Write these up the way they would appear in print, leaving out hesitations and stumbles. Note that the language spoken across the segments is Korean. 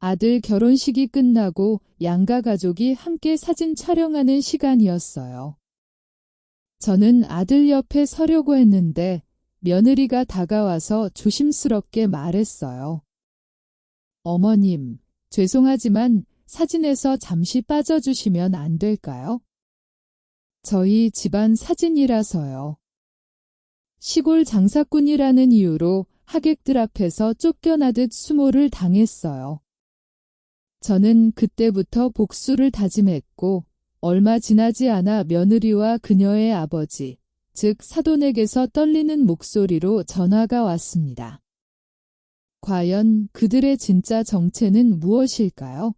아들 결혼식이 끝나고 양가 가족이 함께 사진 촬영하는 시간이었어요. 저는 아들 옆에 서려고 했는데 며느리가 다가와서 조심스럽게 말했어요. 어머님, 죄송하지만 사진에서 잠시 빠져주시면 안 될까요? 저희 집안 사진이라서요. 시골 장사꾼이라는 이유로 하객들 앞에서 쫓겨나듯 수모를 당했어요. 저는 그때부터 복수를 다짐했고 얼마 지나지 않아 며느리와 그녀의 아버지, 즉 사돈에게서 떨리는 목소리로 전화가 왔습니다. 과연 그들의 진짜 정체는 무엇일까요?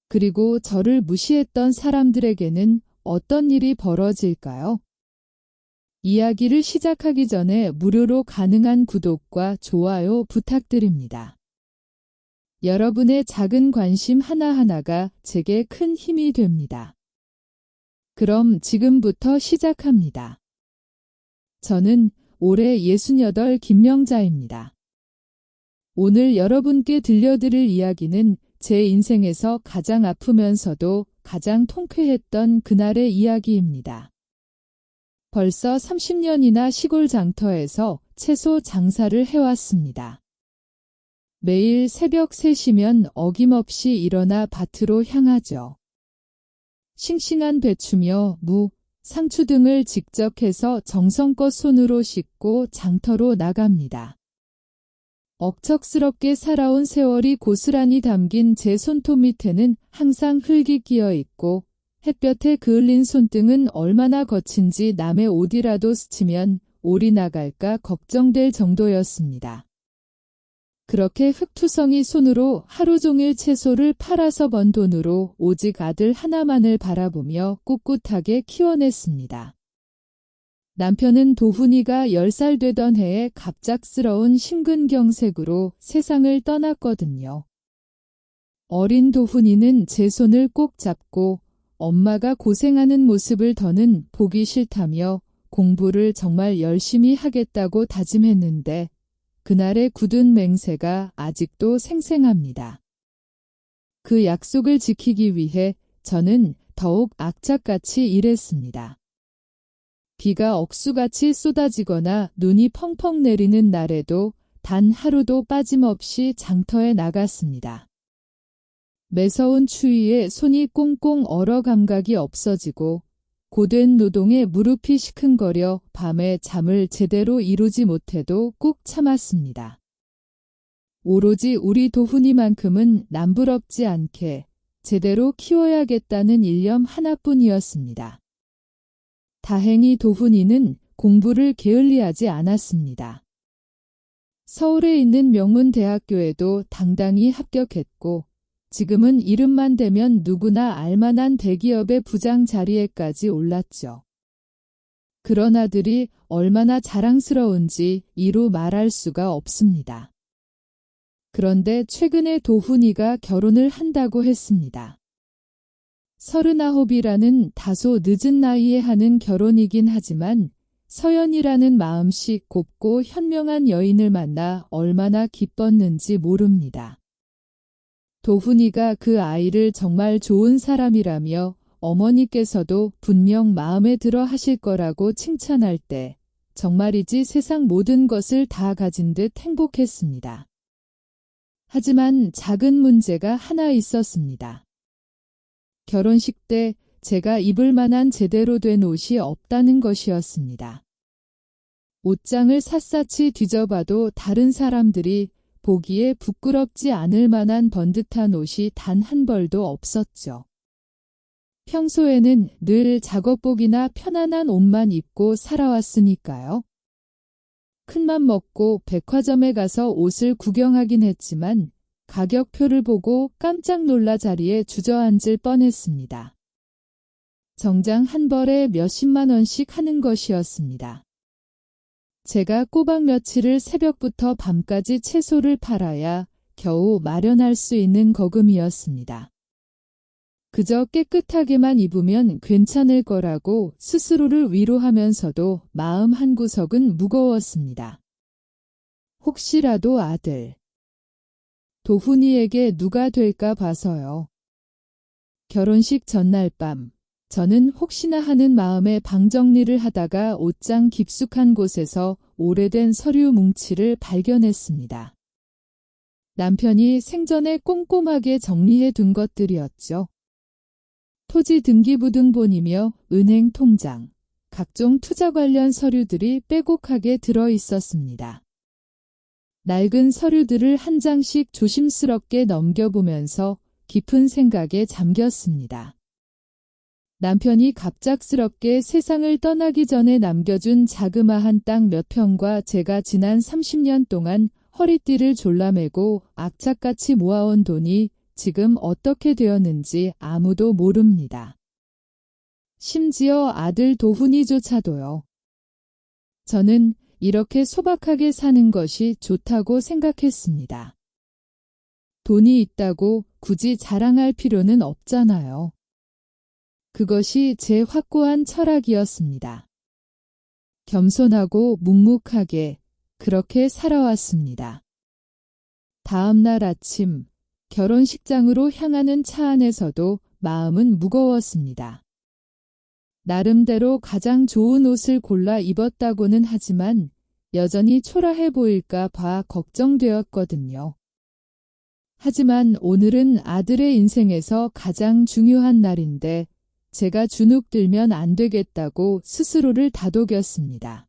그리고 저를 무시했던 사람들에게는 어떤 일이 벌어질까요? 이야기를 시작하기 전에 무료로 가능한 구독과 좋아요 부탁드립니다. 여러분의 작은 관심 하나하나가 제게 큰 힘이 됩니다. 그럼 지금부터 시작합니다. 저는 올해 68 김명자입니다. 오늘 여러분께 들려드릴 이야기는 제 인생에서 가장 아프면서도 가장 통쾌했던 그날의 이야기입니다. 벌써 30년이나 시골 장터에서 채소 장사를 해왔습니다. 매일 새벽 3시면 어김없이 일어나 밭으로 향하죠. 싱싱한 배추며 무, 상추 등을 직접 해서 정성껏 손으로 씻고 장터로 나갑니다. 억척스럽게 살아온 세월이 고스란히 담긴 제 손톱 밑에는 항상 흙이 끼어 있고 햇볕에 그을린 손등은 얼마나 거친지 남의 옷이라도 스치면 올이 나갈까 걱정될 정도였습니다. 그렇게 흙투성이 손으로 하루 종일 채소를 팔아서 번 돈으로 오직 아들 하나만을 바라보며 꿋꿋하게 키워냈습니다. 남편은 도훈이가 10살 되던 해에 갑작스러운 심근경색으로 세상을 떠났거든요. 어린 도훈이는 제 손을 꼭 잡고 엄마가 고생하는 모습을 더는 보기 싫다며 공부를 정말 열심히 하겠다고 다짐했는데 그날의 굳은 맹세가 아직도 생생합니다. 그 약속을 지키기 위해 저는 더욱 악착같이 일했습니다. 비가 억수같이 쏟아지거나 눈이 펑펑 내리는 날에도 단 하루도 빠짐없이 장터에 나갔습니다. 매서운 추위에 손이 꽁꽁 얼어 감각이 없어지고 고된 노동에 무릎이 시큰거려 밤에 잠을 제대로 이루지 못해도 꾹 참았습니다. 오로지 우리 도훈이만큼은 남부럽지 않게 제대로 키워야겠다는 일념 하나뿐이었습니다. 다행히 도훈이는 공부를 게을리하지 않았습니다. 서울에 있는 명문대학교에도 당당히 합격했고 지금은 이름만 대면 누구나 알만한 대기업의 부장 자리에까지 올랐죠. 그런 아들이 얼마나 자랑스러운지 이루 말할 수가 없습니다. 그런데 최근에 도훈이가 결혼을 한다고 했습니다. 39이라는 다소 늦은 나이에 하는 결혼이긴 하지만 서연이라는 마음씨 곱고 현명한 여인을 만나 얼마나 기뻤는지 모릅니다. 도훈이가 그 아이를 정말 좋은 사람이라며 어머니께서도 분명 마음에 들어 하실 거라고 칭찬할 때 정말이지 세상 모든 것을 다 가진 듯 행복했습니다. 하지만 작은 문제가 하나 있었습니다. 결혼식 때 제가 입을 만한 제대로 된 옷이 없다는 것이었습니다. 옷장을 샅샅이 뒤져봐도 다른 사람들이 보기에 부끄럽지 않을 만한 번듯한 옷이 단 한 벌도 없었죠. 평소에는 늘 작업복이나 편안한 옷만 입고 살아왔으니까요. 큰맘 먹고 백화점에 가서 옷을 구경하긴 했지만 가격표를 보고 깜짝 놀라 자리에 주저앉을 뻔했습니다. 정장 한 벌에 몇십만 원씩 하는 것이었습니다. 제가 꼬박 며칠을 새벽부터 밤까지 채소를 팔아야 겨우 마련할 수 있는 거금이었습니다. 그저 깨끗하게만 입으면 괜찮을 거라고 스스로를 위로하면서도 마음 한구석은 무거웠습니다. 혹시라도 아들, 도훈이에게 누가 될까 봐서요. 결혼식 전날 밤, 저는 혹시나 하는 마음에 방 정리를 하다가 옷장 깊숙한 곳에서 오래된 서류 뭉치를 발견했습니다. 남편이 생전에 꼼꼼하게 정리해 둔 것들이었죠. 토지 등기부등본이며 은행 통장, 각종 투자 관련 서류들이 빼곡하게 들어 있었습니다. 낡은 서류들을 한 장씩 조심스럽게 넘겨보면서 깊은 생각에 잠겼습니다. 남편이 갑작스럽게 세상을 떠나기 전에 남겨준 자그마한 땅 몇 평과 제가 지난 30년 동안 허리띠를 졸라매고 악착같이 모아온 돈이 지금 어떻게 되었는지 아무도 모릅니다. 심지어 아들 도훈이조차도요. 저는 이렇게 소박하게 사는 것이 좋다고 생각했습니다. 돈이 있다고 굳이 자랑할 필요는 없잖아요. 그것이 제 확고한 철학이었습니다. 겸손하고 묵묵하게 그렇게 살아왔습니다. 다음 날 아침 결혼식장으로 향하는 차 안에서도 마음은 무거웠습니다. 나름대로 가장 좋은 옷을 골라 입었다고는 하지만 여전히 초라해 보일까 봐 걱정되었거든요. 하지만 오늘은 아들의 인생에서 가장 중요한 날인데 제가 주눅들면 안 되겠다고 스스로를 다독였습니다.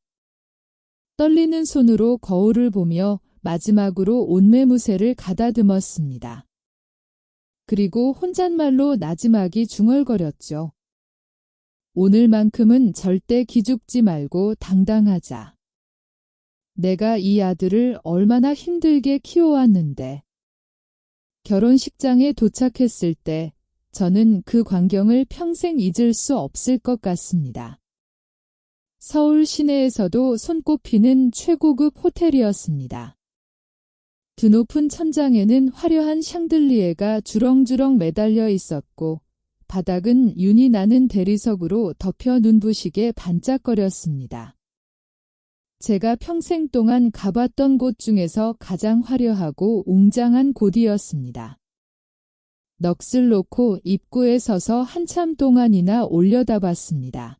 떨리는 손으로 거울을 보며 마지막으로 옷매무새를 가다듬었습니다. 그리고 혼잣말로 나지막이 중얼거렸죠. 오늘만큼은 절대 기죽지 말고 당당하자. 내가 이 아들을 얼마나 힘들게 키워왔는데. 결혼식장에 도착했을 때 저는 그 광경을 평생 잊을 수 없을 것 같습니다. 서울 시내에서도 손꼽히는 최고급 호텔이었습니다. 드높은 천장에는 화려한 샹들리에가 주렁주렁 매달려 있었고 바닥은 윤이 나는 대리석으로 덮여 눈부시게 반짝거렸습니다. 제가 평생 동안 가봤던 곳 중에서 가장 화려하고 웅장한 곳이었습니다. 넋을 놓고 입구에 서서 한참 동안이나 올려다봤습니다.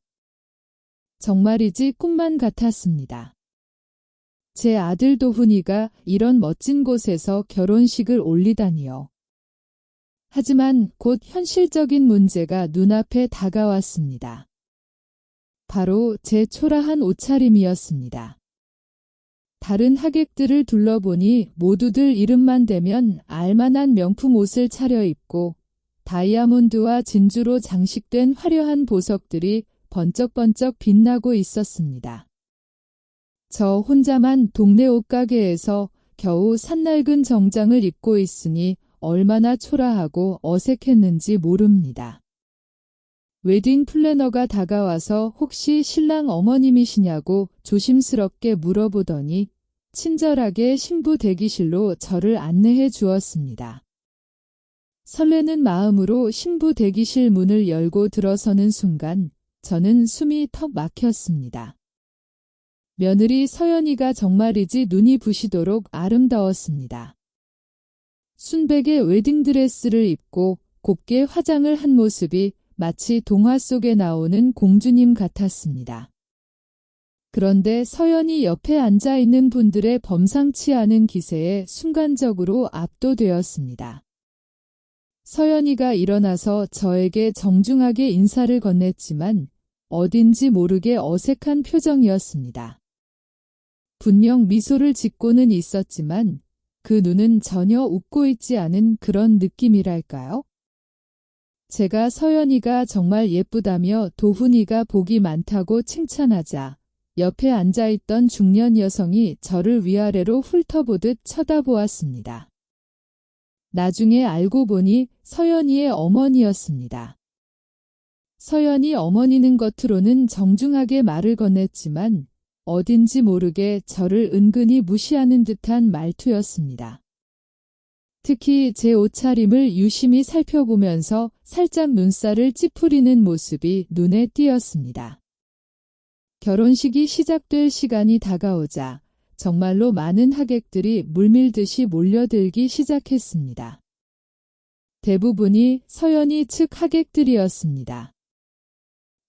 정말이지 꿈만 같았습니다. 제 아들 도훈이가 이런 멋진 곳에서 결혼식을 올리다니요. 하지만 곧 현실적인 문제가 눈앞에 다가왔습니다. 바로 제 초라한 옷차림이었습니다. 다른 하객들을 둘러보니 모두들 이름만 대면 알만한 명품 옷을 차려입고 다이아몬드와 진주로 장식된 화려한 보석들이 번쩍번쩍 빛나고 있었습니다. 저 혼자만 동네 옷가게에서 겨우 산낡은 정장을 입고 있으니 얼마나 초라하고 어색했는지 모릅니다. 웨딩 플래너가 다가와서 혹시 신랑 어머님이시냐고 조심스럽게 물어보더니 친절하게 신부 대기실로 저를 안내해 주었습니다. 설레는 마음으로 신부 대기실 문을 열고 들어서는 순간 저는 숨이 턱 막혔습니다. 며느리 서연이가 정말이지 눈이 부시도록 아름다웠습니다. 순백의 웨딩드레스를 입고 곱게 화장을 한 모습이 마치 동화 속에 나오는 공주님 같았습니다. 그런데 서연이 옆에 앉아있는 분들의 범상치 않은 기세에 순간적으로 압도되었습니다. 서연이가 일어나서 저에게 정중하게 인사를 건넸지만 어딘지 모르게 어색한 표정이었습니다. 분명 미소를 짓고는 있었지만 그 눈은 전혀 웃고 있지 않은 그런 느낌이랄까요? 제가 서연이가 정말 예쁘다며 도훈이가 복이 많다고 칭찬하자 옆에 앉아있던 중년 여성이 저를 위아래로 훑어보듯 쳐다보았습니다. 나중에 알고 보니 서연이의 어머니였습니다. 서연이 어머니는 겉으로는 정중하게 말을 건넸지만 어딘지 모르게 저를 은근히 무시하는 듯한 말투였습니다. 특히 제 옷차림을 유심히 살펴보면서 살짝 눈살을 찌푸리는 모습이 눈에 띄었습니다. 결혼식이 시작될 시간이 다가오자 정말로 많은 하객들이 물밀듯이 몰려들기 시작했습니다. 대부분이 서연이 측 하객들이었습니다.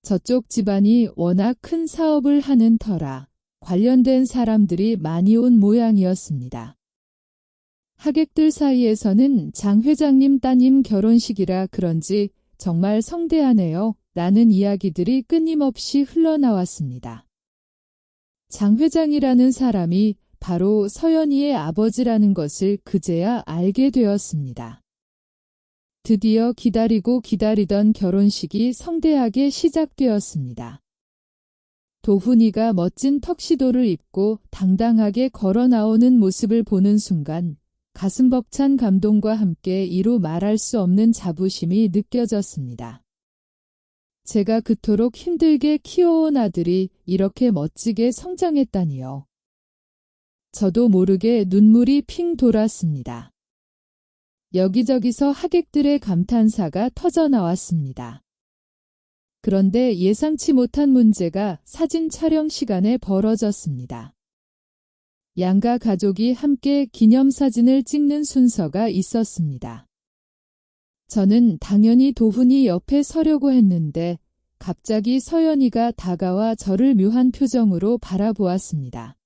저쪽 집안이 워낙 큰 사업을 하는 터라 관련된 사람들이 많이 온 모양이었습니다. 하객들 사이에서는 장 회장님 따님 결혼식이라 그런지 정말 성대하네요 라는 이야기들이 끊임없이 흘러나왔습니다. 장 회장이라는 사람이 바로 서연이의 아버지라는 것을 그제야 알게 되었습니다. 드디어 기다리고 기다리던 결혼식이 성대하게 시작되었습니다. 도훈이가 멋진 턱시도를 입고 당당하게 걸어 나오는 모습을 보는 순간 가슴 벅찬 감동과 함께 이루 말할 수 없는 자부심이 느껴졌습니다. 제가 그토록 힘들게 키워온 아들이 이렇게 멋지게 성장했다니요. 저도 모르게 눈물이 핑 돌았습니다. 여기저기서 하객들의 감탄사가 터져 나왔습니다. 그런데 예상치 못한 문제가 사진 촬영 시간에 벌어졌습니다. 양가 가족이 함께 기념사진을 찍는 순서가 있었습니다. 저는 당연히 도훈이 옆에 서려고 했는데 갑자기 서연이가 다가와 저를 묘한 표정으로 바라보았습니다.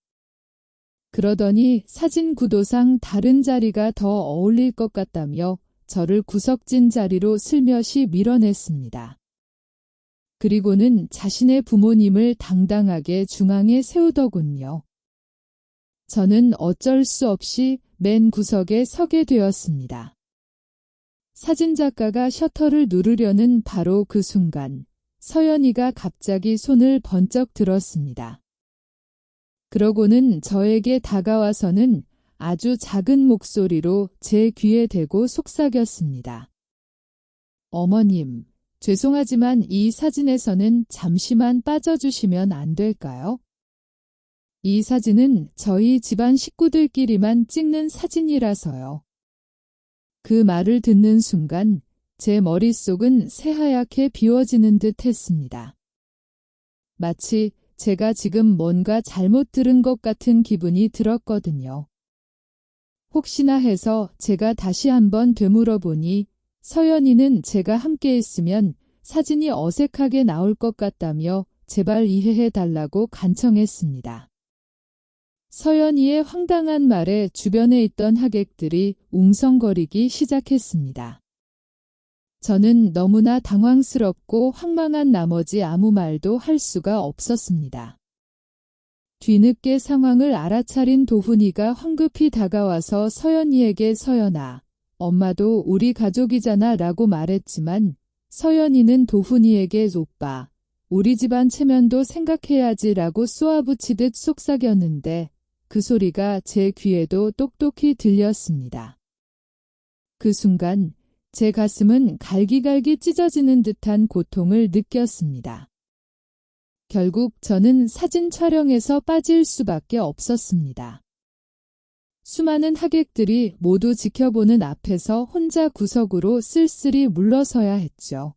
그러더니 사진 구도상 다른 자리가 더 어울릴 것 같다며 저를 구석진 자리로 슬며시 밀어냈습니다. 그리고는 자신의 부모님을 당당하게 중앙에 세우더군요. 저는 어쩔 수 없이 맨 구석에 서게 되었습니다. 사진작가가 셔터를 누르려는 바로 그 순간 서연이가 갑자기 손을 번쩍 들었습니다. 그러고는 저에게 다가와서는 아주 작은 목소리로 제 귀에 대고 속삭였습니다. 어머님, 죄송하지만 이 사진에서는 잠시만 빠져주시면 안 될까요? 이 사진은 저희 집안 식구들끼리만 찍는 사진이라서요. 그 말을 듣는 순간 제 머릿속은 새하얗게 비워지는 듯 했습니다. 마치 제가 지금 뭔가 잘못 들은 것 같은 기분이 들었거든요. 혹시나 해서 제가 다시 한번 되물어보니 서연이는 제가 함께 있으면 사진이 어색하게 나올 것 같다며 제발 이해해달라고 간청했습니다. 서연이의 황당한 말에 주변에 있던 하객들이 웅성거리기 시작했습니다. 저는 너무나 당황스럽고 황망한 나머지 아무 말도 할 수가 없었습니다. 뒤늦게 상황을 알아차린 도훈이가 황급히 다가와서 서연이에게 서연아, 엄마도 우리 가족이잖아 라고 말했지만 서연이는 도훈이에게 오빠, 우리 집안 체면도 생각해야지 라고 쏘아붙이듯 속삭였는데 그 소리가 제 귀에도 똑똑히 들렸습니다. 그 순간 제 가슴은 갈기갈기 찢어지는 듯한 고통을 느꼈습니다. 결국 저는 사진 촬영에서 빠질 수밖에 없었습니다. 수많은 하객들이 모두 지켜보는 앞에서 혼자 구석으로 쓸쓸히 물러서야 했죠.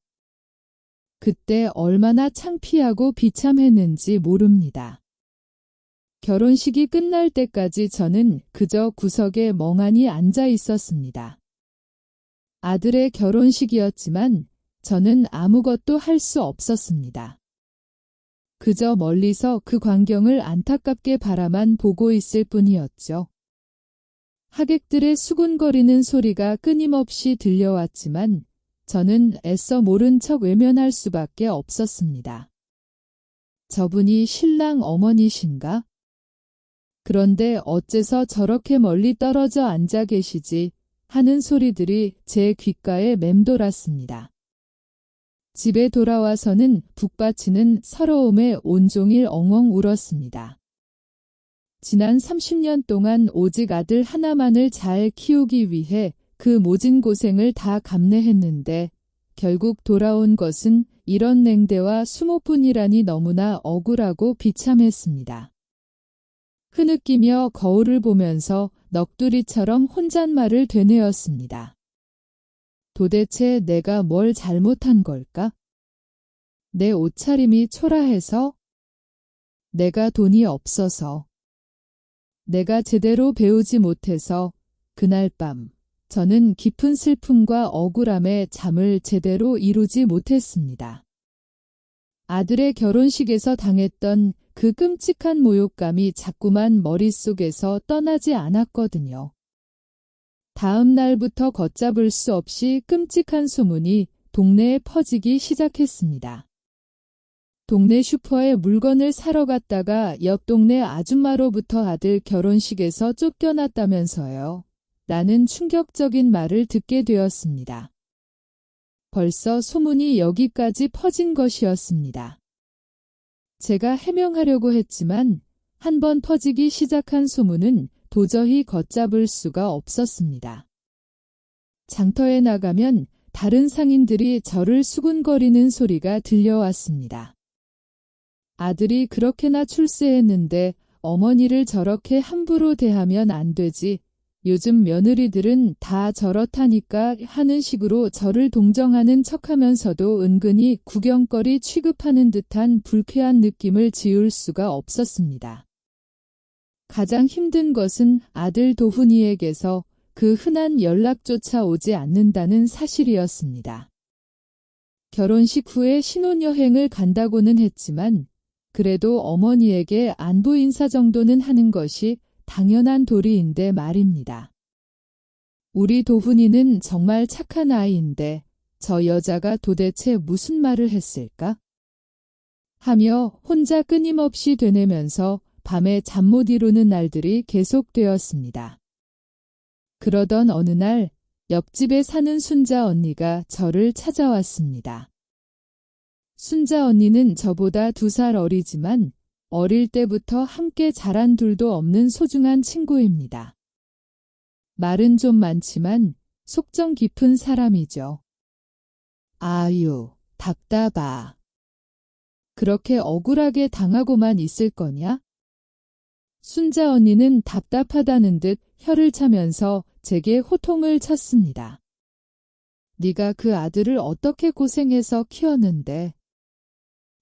그때 얼마나 창피하고 비참했는지 모릅니다. 결혼식이 끝날 때까지 저는 그저 구석에 멍하니 앉아 있었습니다. 아들의 결혼식이었지만 저는 아무것도 할 수 없었습니다. 그저 멀리서 그 광경을 안타깝게 바라만 보고 있을 뿐이었죠. 하객들의 수군거리는 소리가 끊임없이 들려왔지만 저는 애써 모른 척 외면할 수밖에 없었습니다. 저분이 신랑 어머니신가? 그런데 어째서 저렇게 멀리 떨어져 앉아 계시지 하는 소리들이 제 귓가에 맴돌았습니다. 집에 돌아와서는 북받치는 서러움에 온종일 엉엉 울었습니다. 지난 30년 동안 오직 아들 하나만을 잘 키우기 위해 그 모진 고생을 다 감내했는데 결국 돌아온 것은 이런 냉대와 수모뿐이라니 너무나 억울하고 비참했습니다. 흐느끼며 거울을 보면서 넋두리처럼 혼잣말을 되뇌었습니다. 도대체 내가 뭘 잘못한 걸까? 내 옷차림이 초라해서? 내가 돈이 없어서? 내가 제대로 배우지 못해서 그날 밤 저는 깊은 슬픔과 억울함에 잠을 제대로 이루지 못했습니다. 아들의 결혼식에서 당했던 그 끔찍한 모욕감이 자꾸만 머릿속에서 떠나지 않았거든요. 다음 날부터 걷잡을 수 없이 끔찍한 소문이 동네에 퍼지기 시작했습니다. 동네 슈퍼에 물건을 사러 갔다가 옆 동네 아줌마로부터 아들 결혼식에서 쫓겨났다면서요. 라는 충격적인 말을 듣게 되었습니다. 벌써 소문이 여기까지 퍼진 것이었습니다. 제가 해명하려고 했지만 한번 퍼지기 시작한 소문은 도저히 걷잡을 수가 없었습니다. 장터에 나가면 다른 상인들이 저를 수군거리는 소리가 들려왔습니다. 아들이 그렇게나 출세했는데 어머니를 저렇게 함부로 대하면 안 되지. 요즘 며느리들은 다 저렇다니까 하는 식으로 저를 동정하는 척하면서도 은근히 구경거리 취급하는 듯한 불쾌한 느낌을 지울 수가 없었습니다. 가장 힘든 것은 아들 도훈이에게서 그 흔한 연락조차 오지 않는다는 사실이었습니다. 결혼식 후에 신혼여행을 간다고는 했지만 그래도 어머니에게 안부 인사 정도는 하는 것이 당연한 도리인데 말입니다. 우리 도훈이는 정말 착한 아이인데 저 여자가 도대체 무슨 말을 했을까? 하며 혼자 끊임없이 되뇌면서 밤에 잠 못 이루는 날들이 계속되었습니다. 그러던 어느 날 옆집에 사는 순자 언니가 저를 찾아왔습니다. 순자 언니는 저보다 2살 어리지만 어릴 때부터 함께 자란 둘도 없는 소중한 친구입니다. 말은 좀 많지만 속정 깊은 사람이죠. 아유, 답답아. 그렇게 억울하게 당하고만 있을 거냐? 순자 언니는 답답하다는 듯 혀를 차면서 제게 호통을 쳤습니다. 네가 그 아들을 어떻게 고생해서 키웠는데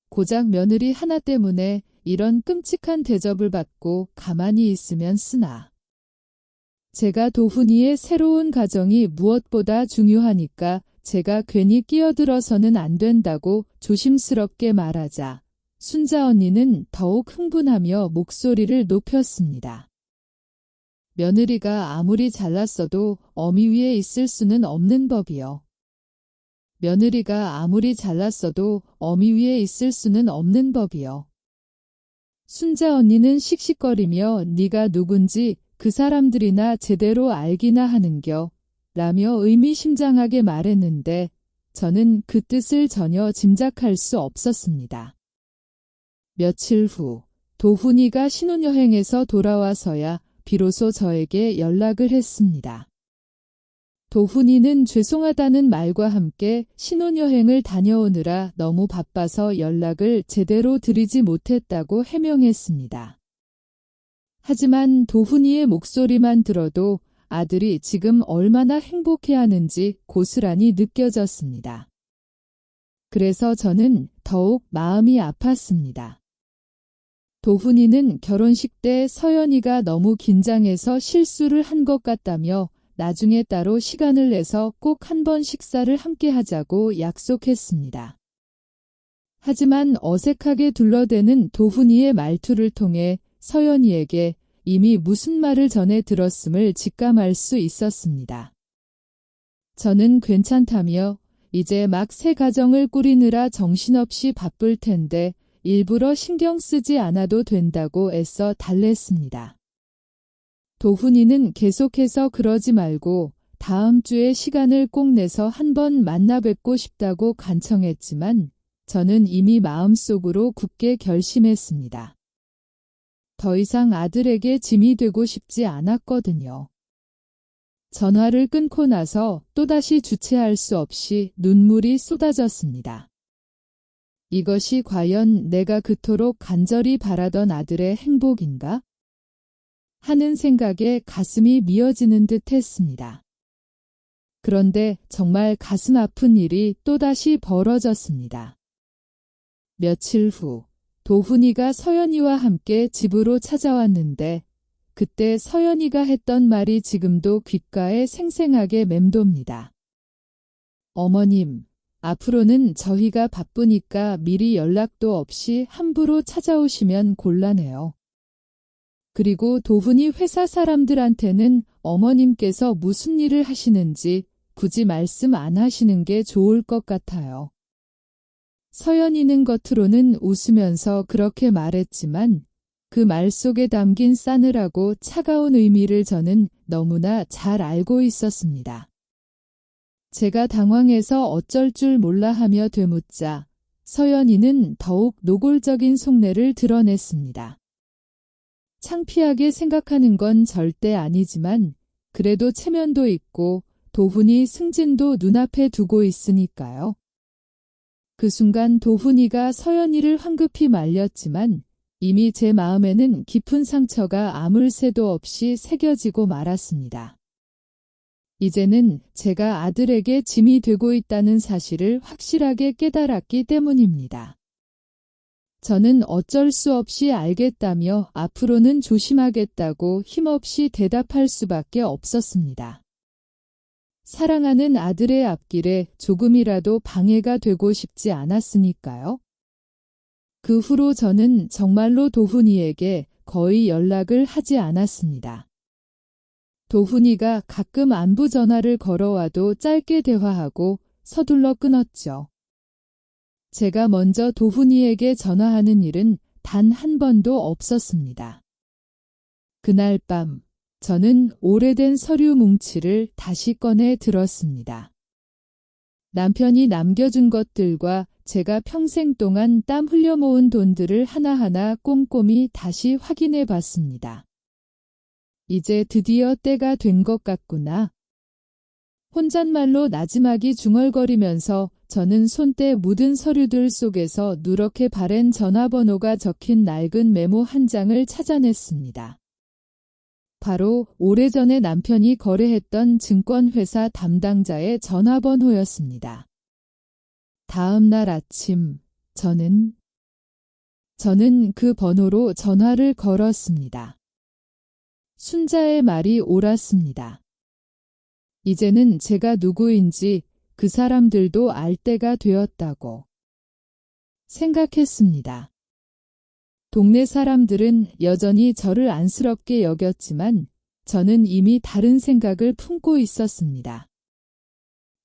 고작 며느리 하나 때문에 이런 끔찍한 대접을 받고 가만히 있으면 쓰나. 제가 도훈이의 새로운 가정이 무엇보다 중요하니까 제가 괜히 끼어들어서는 안 된다고 조심스럽게 말하자 순자 언니는 더욱 흥분하며 목소리를 높였습니다. 며느리가 아무리 잘났어도 어미 위에 있을 수는 없는 법이요. 며느리가 아무리 잘났어도 어미 위에 있을 수는 없는 법이요. 순자 언니는 씩씩거리며 네가 누군지 그 사람들이나 제대로 알기나 하는겨 라며 의미심장하게 말했는데 저는 그 뜻을 전혀 짐작할 수 없었습니다. 며칠 후 도훈이가 신혼여행에서 돌아와서야 비로소 저에게 연락을 했습니다. 도훈이는 죄송하다는 말과 함께 신혼여행을 다녀오느라 너무 바빠서 연락을 제대로 드리지 못했다고 해명했습니다. 하지만 도훈이의 목소리만 들어도 아들이 지금 얼마나 행복해하는지 고스란히 느껴졌습니다. 그래서 저는 더욱 마음이 아팠습니다. 도훈이는 결혼식 때 서연이가 너무 긴장해서 실수를 한 것 같다며 나중에 따로 시간을 내서 꼭 한 번 식사를 함께 하자고 약속했습니다. 하지만 어색하게 둘러대는 도훈이의 말투를 통해 서연이에게 이미 무슨 말을 전해 들었음을 직감할 수 있었습니다. 저는 괜찮다며 이제 막 새 가정을 꾸리느라 정신없이 바쁠 텐데 일부러 신경 쓰지 않아도 된다고 애써 달랬습니다. 도훈이는 계속해서 그러지 말고 다음 주에 시간을 꼭 내서 한번 만나 뵙고 싶다고 간청했지만 저는 이미 마음속으로 굳게 결심했습니다. 더 이상 아들에게 짐이 되고 싶지 않았거든요. 전화를 끊고 나서 또다시 주체할 수 없이 눈물이 쏟아졌습니다. 이것이 과연 내가 그토록 간절히 바라던 아들의 행복인가? 하는 생각에 가슴이 미어지는 듯 했습니다. 그런데 정말 가슴 아픈 일이 또다시 벌어졌습니다. 며칠 후 도훈이가 서연이와 함께 집으로 찾아왔는데 그때 서연이가 했던 말이 지금도 귓가에 생생하게 맴돕니다. 어머님, 앞으로는 저희가 바쁘니까 미리 연락도 없이 함부로 찾아오시면 곤란해요. 그리고 도훈이 회사 사람들한테는 어머님께서 무슨 일을 하시는지 굳이 말씀 안 하시는 게 좋을 것 같아요. 서연이는 겉으로는 웃으면서 그렇게 말했지만 그 말 속에 담긴 싸늘하고 차가운 의미를 저는 너무나 잘 알고 있었습니다. 제가 당황해서 어쩔 줄 몰라 하며 되묻자 서연이는 더욱 노골적인 속내를 드러냈습니다. 창피하게 생각하는 건 절대 아니지만 그래도 체면도 있고 도훈이 승진도 눈앞에 두고 있으니까요. 그 순간 도훈이가 서연이를 황급히 말렸지만 이미 제 마음에는 깊은 상처가 아물 새도 없이 새겨지고 말았습니다. 이제는 제가 아들에게 짐이 되고 있다는 사실을 확실하게 깨달았기 때문입니다. 저는 어쩔 수 없이 알겠다며 앞으로는 조심하겠다고 힘없이 대답할 수밖에 없었습니다. 사랑하는 아들의 앞길에 조금이라도 방해가 되고 싶지 않았으니까요. 그 후로 저는 정말로 도훈이에게 거의 연락을 하지 않았습니다. 도훈이가 가끔 안부 전화를 걸어와도 짧게 대화하고 서둘러 끊었죠. 제가 먼저 도훈이에게 전화하는 일은 단 한 번도 없었습니다. 그날 밤 저는 오래된 서류 뭉치를 다시 꺼내 들었습니다. 남편이 남겨준 것들과 제가 평생 동안 땀 흘려 모은 돈들을 하나하나 꼼꼼히 다시 확인해 봤습니다. 이제 드디어 때가 된 것 같구나. 혼잣말로 나지막이 중얼거리면서 저는 손때 묻은 서류들 속에서 누렇게 바랜 전화번호가 적힌 낡은 메모 한 장을 찾아냈습니다. 바로 오래전에 남편이 거래했던 증권회사 담당자의 전화번호였습니다. 다음 날 아침 저는 그 번호로 전화를 걸었습니다. 순자의 말이 옳았습니다. 이제는 제가 누구인지 그 사람들도 알 때가 되었다고 생각했습니다. 동네 사람들은 여전히 저를 안쓰럽게 여겼지만 저는 이미 다른 생각을 품고 있었습니다.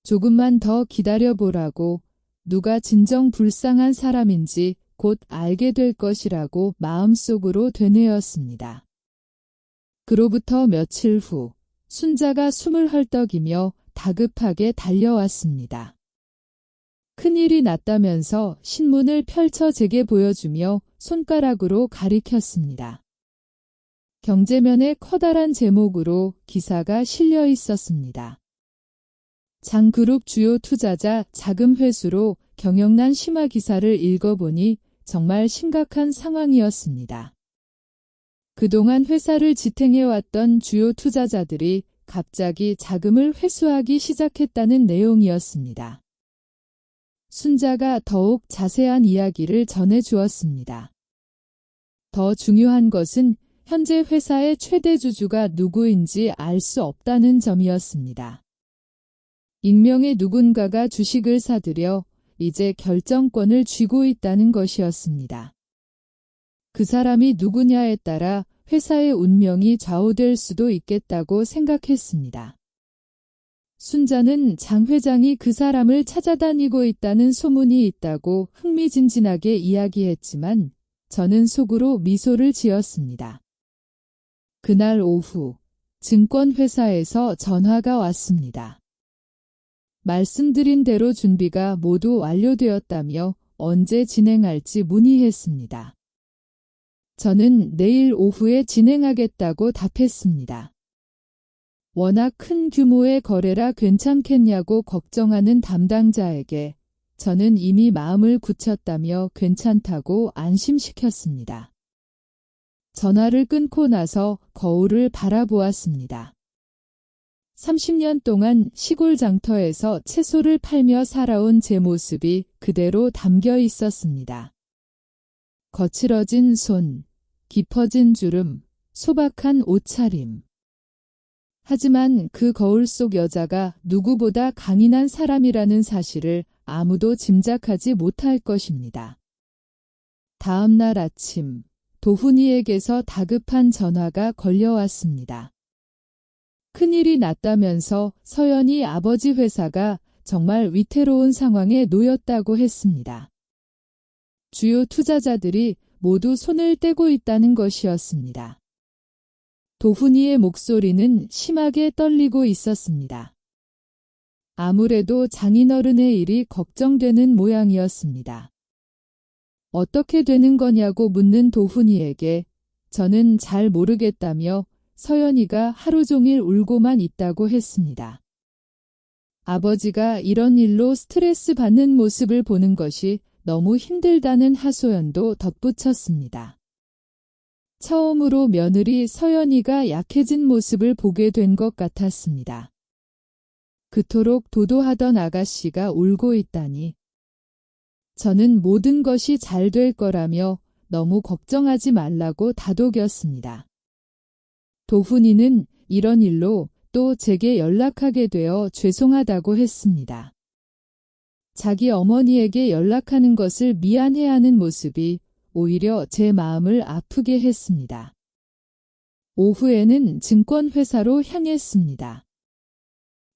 조금만 더 기다려보라고, 누가 진정 불쌍한 사람인지 곧 알게 될 것이라고 마음속으로 되뇌었습니다. 그로부터 며칠 후 순자가 숨을 헐떡이며 다급하게 달려왔습니다. 큰일이 났다면서 신문을 펼쳐 제게 보여주며 손가락으로 가리켰습니다. 경제면에 커다란 제목으로 기사가 실려 있었습니다. 장그룹 주요 투자자 자금 회수로 경영난 심화 기사를 읽어보니 정말 심각한 상황이었습니다. 그동안 회사를 지탱해왔던 주요 투자자들이 갑자기 자금을 회수하기 시작했다는 내용이었습니다. 순자가 더욱 자세한 이야기를 전해주었습니다. 더 중요한 것은 현재 회사의 최대 주주가 누구인지 알 수 없다는 점이었습니다. 익명의 누군가가 주식을 사들여 이제 결정권을 쥐고 있다는 것이었습니다. 그 사람이 누구냐에 따라 회사의 운명이 좌우될 수도 있겠다고 생각했습니다. 순자는 장 회장이 그 사람을 찾아다니고 있다는 소문이 있다고 흥미진진하게 이야기했지만 저는 속으로 미소를 지었습니다. 그날 오후 증권회사에서 전화가 왔습니다. 말씀드린 대로 준비가 모두 완료되었다며 언제 진행할지 문의했습니다. 저는 내일 오후에 진행하겠다고 답했습니다. 워낙 큰 규모의 거래라 괜찮겠냐고 걱정하는 담당자에게 저는 이미 마음을 굳혔다며 괜찮다고 안심시켰습니다. 전화를 끊고 나서 거울을 바라보았습니다. 30년 동안 시골 장터에서 채소를 팔며 살아온 제 모습이 그대로 담겨 있었습니다. 거칠어진 손, 깊어진 주름, 소박한 옷차림. 하지만 그 거울 속 여자가 누구보다 강인한 사람이라는 사실을 아무도 짐작하지 못할 것입니다. 다음 날 아침, 도훈이에게서 다급한 전화가 걸려왔습니다. 큰일이 났다면서 서연이 아버지 회사가 정말 위태로운 상황에 놓였다고 했습니다. 주요 투자자들이 모두 손을 떼고 있다는 것이었습니다. 도훈이의 목소리는 심하게 떨리고 있었습니다. 아무래도 장인어른의 일이 걱정되는 모양이었습니다. 어떻게 되는 거냐고 묻는 도훈이에게 저는 잘 모르겠다며 서연이가 하루 종일 울고만 있다고 했습니다. 아버지가 이런 일로 스트레스 받는 모습을 보는 것이 너무 힘들다는 하소연도 덧붙였습니다. 처음으로 며느리 서연이가 약해진 모습을 보게 된 것 같았습니다. 그토록 도도하던 아가씨가 울고 있다니. 저는 모든 것이 잘 될 거라며 너무 걱정하지 말라고 다독였습니다. 도훈이는 이런 일로 또 제게 연락하게 되어 죄송하다고 했습니다. 자기 어머니에게 연락하는 것을 미안해하는 모습이 오히려 제 마음을 아프게 했습니다. 오후에는 증권회사로 향했습니다.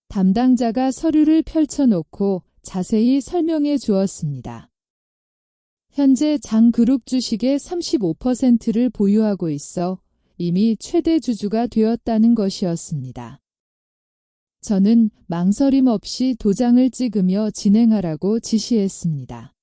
담당자가 서류를 펼쳐놓고 자세히 설명해 주었습니다. 현재 장그룹 주식의 35%를 보유하고 있어 이미 최대 주주가 되었다는 것이었습니다. 저는 망설임 없이 도장을 찍으며 진행하라고 지시했습니다.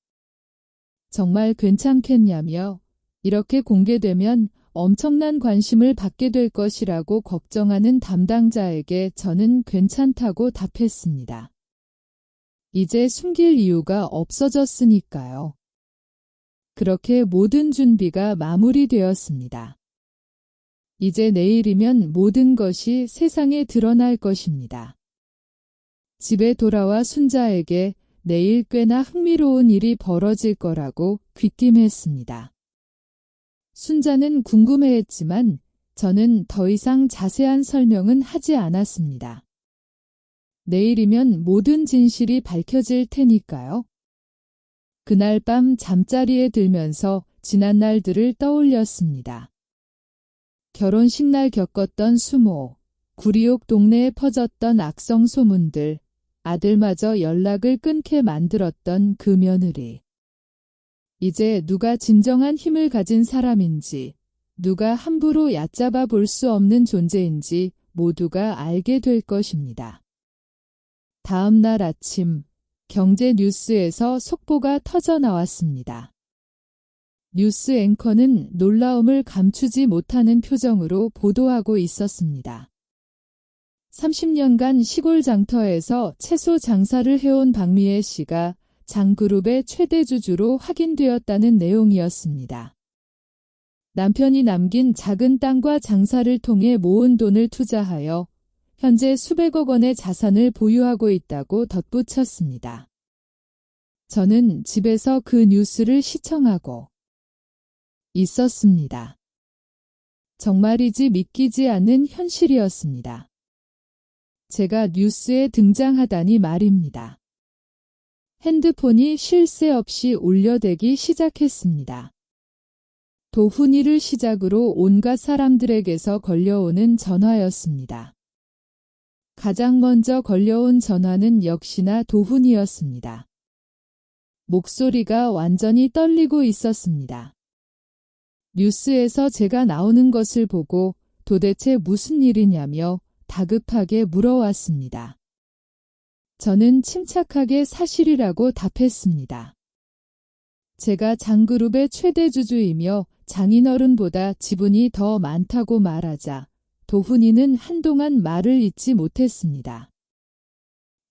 정말 괜찮겠냐며 이렇게 공개되면 엄청난 관심을 받게 될 것이라고 걱정하는 담당자에게 저는 괜찮다고 답했습니다. 이제 숨길 이유가 없어졌으니까요. 그렇게 모든 준비가 마무리되었습니다. 이제 내일이면 모든 것이 세상에 드러날 것입니다. 집에 돌아와 순자에게 내일 꽤나 흥미로운 일이 벌어질 거라고 귀띔했습니다. 순자는 궁금해했지만 저는 더 이상 자세한 설명은 하지 않았습니다. 내일이면 모든 진실이 밝혀질 테니까요. 그날 밤 잠자리에 들면서 지난 날들을 떠올렸습니다. 결혼식 날 겪었던 수모, 구리옥 동네에 퍼졌던 악성 소문들, 아들마저 연락을 끊게 만들었던 그 며느리. 이제 누가 진정한 힘을 가진 사람인지, 누가 함부로 얕잡아 볼 수 없는 존재인지 모두가 알게 될 것입니다. 다음 날 아침, 경제 뉴스에서 속보가 터져 나왔습니다. 뉴스 앵커는 놀라움을 감추지 못하는 표정으로 보도하고 있었습니다. 30년간 시골 장터에서 채소 장사를 해온 박미애 씨가 장그룹의 최대 주주로 확인되었다는 내용이었습니다. 남편이 남긴 작은 땅과 장사를 통해 모은 돈을 투자하여 현재 수백억 원의 자산을 보유하고 있다고 덧붙였습니다. 저는 집에서 그 뉴스를 시청하고 있었습니다. 정말이지 믿기지 않는 현실이었습니다. 제가 뉴스에 등장하다니 말입니다. 핸드폰이 쉴 새 없이 울려대기 시작했습니다. 도훈이를 시작으로 온갖 사람들에게서 걸려오는 전화였습니다. 가장 먼저 걸려온 전화는 역시나 도훈이였습니다. 목소리가 완전히 떨리고 있었습니다. 뉴스에서 제가 나오는 것을 보고 도대체 무슨 일이냐며 다급하게 물어왔습니다. 저는 침착하게 사실이라고 답했습니다. 제가 장그룹의 최대 주주이며 장인어른보다 지분이 더 많다고 말하자 도훈이는 한동안 말을 잇지 못했습니다.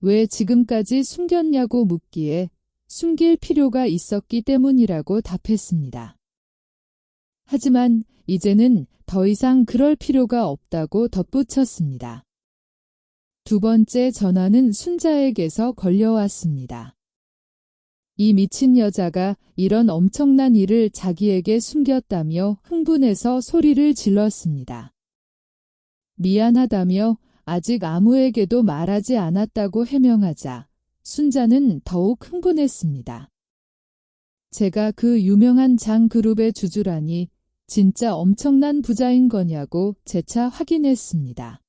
왜 지금까지 숨겼냐고 묻기에 숨길 필요가 있었기 때문이라고 답했습니다. 하지만 이제는 더 이상 그럴 필요가 없다고 덧붙였습니다. 두 번째 전화는 순자에게서 걸려왔습니다. 이 미친 여자가 이런 엄청난 일을 자기에게 숨겼다며 흥분해서 소리를 질렀습니다. 미안하다며 아직 아무에게도 말하지 않았다고 해명하자 순자는 더욱 흥분했습니다. 제가 그 유명한 장그룹의 주주라니 진짜 엄청난 부자인 거냐고 재차 확인했습니다.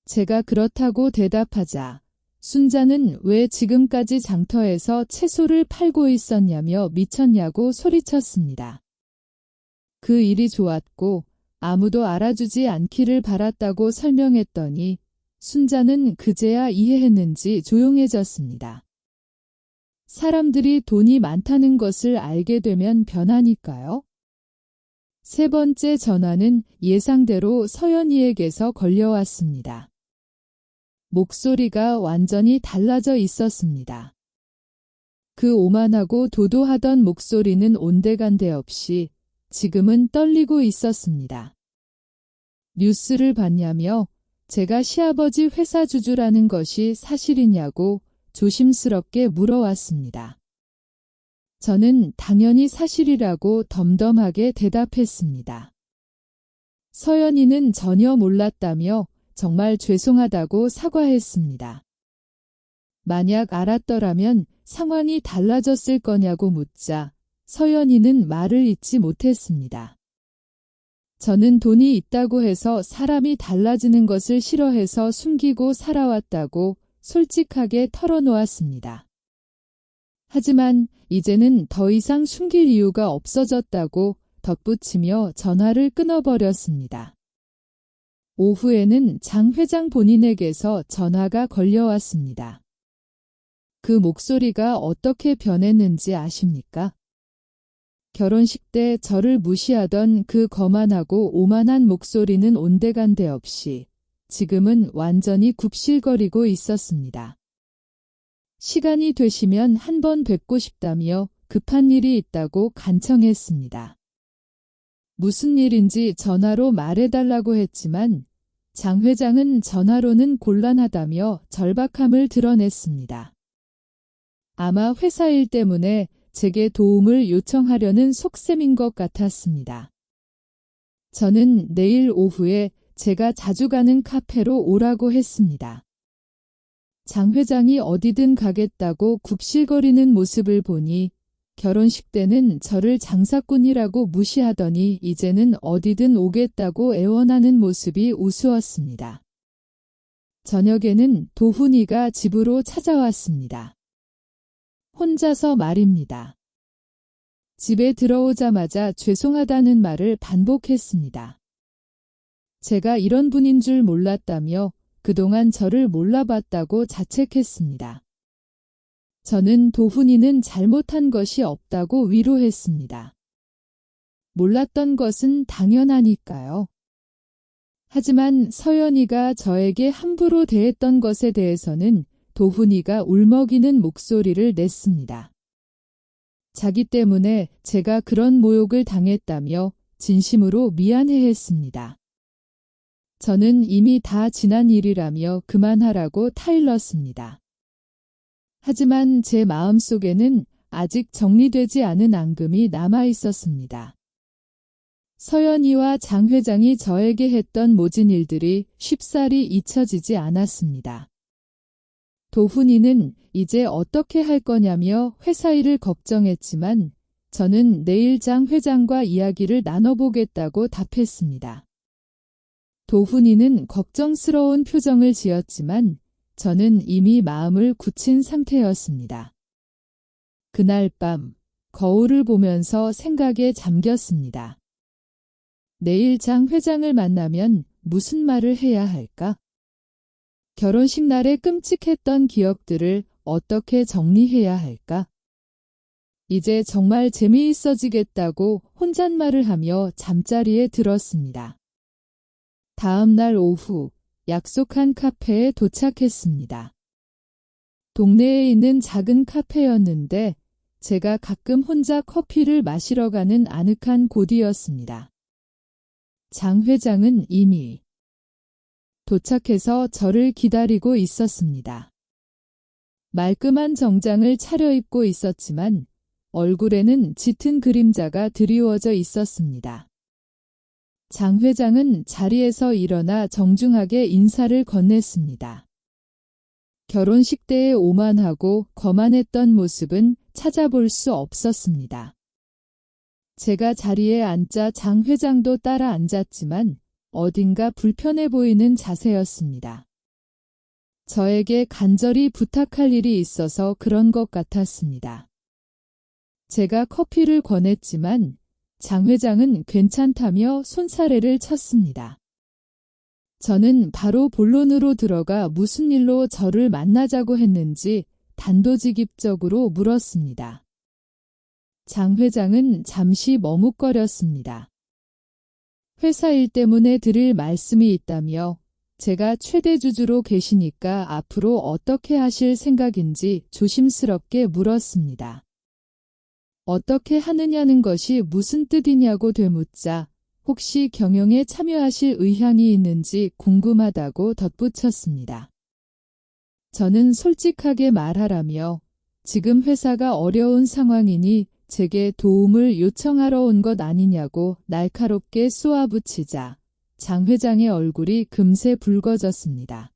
제가 그렇다고 대답하자 순자는 왜 지금까지 장터에서 채소를 팔고 있었냐며 미쳤냐고 소리쳤습니다. 그 일이 좋았고 아무도 알아주지 않기를 바랐다고 설명했더니 순자는 그제야 이해했는지 조용해졌습니다. 사람들이 돈이 많다는 것을 알게 되면 변하니까요. 세 번째 전화는 예상대로 서연이에게서 걸려왔습니다. 목소리가 완전히 달라져 있었습니다. 그 오만하고 도도하던 목소리는 온데간데 없이 지금은 떨리고 있었습니다. 뉴스를 봤냐며 제가 시아버지 회사 주주라는 것이 사실이냐고 조심스럽게 물어왔습니다. 저는 당연히 사실이라고 덤덤하게 대답했습니다. 서연이는 전혀 몰랐다며 정말 죄송하다고 사과했습니다. 만약 알았더라면 상황이 달라졌을 거냐고 묻자 서연이는 말을 잇지 못했습니다. 저는 돈이 있다고 해서 사람이 달라지는 것을 싫어해서 숨기고 살아왔다고 솔직하게 털어놓았습니다. 하지만 이제는 더 이상 숨길 이유가 없어졌다고 덧붙이며 전화를 끊어버렸습니다. 오후에는 장 회장 본인에게서 전화가 걸려왔습니다. 그 목소리가 어떻게 변했는지 아십니까? 결혼식 때 저를 무시하던 그 거만하고 오만한 목소리는 온데간데 없이 지금은 완전히 굽실거리고 있었습니다. 시간이 되시면 한번 뵙고 싶다며 급한 일이 있다고 간청했습니다. 무슨 일인지 전화로 말해달라고 했지만 장 회장은 전화로는 곤란하다며 절박함을 드러냈습니다. 아마 회사 일 때문에 제게 도움을 요청하려는 속셈인 것 같았습니다. 저는 내일 오후에 제가 자주 가는 카페로 오라고 했습니다. 장 회장이 어디든 가겠다고 굽실거리는 모습을 보니 결혼식 때는 저를 장사꾼이라고 무시하더니 이제는 어디든 오겠다고 애원하는 모습이 우스웠습니다. 저녁에는 도훈이가 집으로 찾아왔습니다. 혼자서 말입니다. 집에 들어오자마자 죄송하다는 말을 반복했습니다. 제가 이런 분인 줄 몰랐다며 그동안 저를 몰라봤다고 자책했습니다. 저는 도훈이는 잘못한 것이 없다고 위로했습니다. 몰랐던 것은 당연하니까요. 하지만 서연이가 저에게 함부로 대했던 것에 대해서는 도훈이가 울먹이는 목소리를 냈습니다. 자기 때문에 제가 그런 모욕을 당했다며 진심으로 미안해했습니다. 저는 이미 다 지난 일이라며 그만하라고 타일렀습니다. 하지만 제 마음속에는 아직 정리되지 않은 앙금이 남아 있었습니다. 서연이와 장 회장이 저에게 했던 모진 일들이 쉽사리 잊혀지지 않았습니다. 도훈이는 이제 어떻게 할 거냐며 회사 일을 걱정했지만 저는 내일 장 회장과 이야기를 나눠보겠다고 답했습니다. 도훈이는 걱정스러운 표정을 지었지만 저는 이미 마음을 굳힌 상태였습니다. 그날 밤 거울을 보면서 생각에 잠겼습니다. 내일 장 회장을 만나면 무슨 말을 해야 할까? 결혼식 날에 끔찍했던 기억들을 어떻게 정리해야 할까? 이제 정말 재미있어지겠다고 혼잣말을 하며 잠자리에 들었습니다. 다음 날 오후 약속한 카페에 도착했습니다. 동네에 있는 작은 카페였는데 제가 가끔 혼자 커피를 마시러 가는 아늑한 곳이었습니다. 장 회장은 이미 도착해서 저를 기다리고 있었습니다. 말끔한 정장을 차려입고 있었지만 얼굴에는 짙은 그림자가 드리워져 있었습니다. 장 회장은 자리에서 일어나 정중하게 인사를 건넸습니다. 결혼식 때의 오만하고 거만했던 모습은 찾아볼 수 없었습니다. 제가 자리에 앉자 장 회장도 따라 앉았지만 어딘가 불편해 보이는 자세였습니다. 저에게 간절히 부탁할 일이 있어서 그런 것 같았습니다. 제가 커피를 권했지만 장 회장은 괜찮다며 손사래를 쳤습니다. 저는 바로 본론으로 들어가 무슨 일로 저를 만나자고 했는지 단도직입적으로 물었습니다. 장 회장은 잠시 머뭇거렸습니다. 회사 일 때문에 드릴 말씀이 있다며 제가 최대 주주로 계시니까 앞으로 어떻게 하실 생각인지 조심스럽게 물었습니다. 어떻게 하느냐는 것이 무슨 뜻이냐고 되묻자 혹시 경영에 참여하실 의향이 있는지 궁금하다고 덧붙였습니다. 저는 솔직하게 말하라며 지금 회사가 어려운 상황이니 제게 도움을 요청하러 온 것 아니냐고 날카롭게 쏘아붙이자 장 회장의 얼굴이 금세 붉어졌습니다.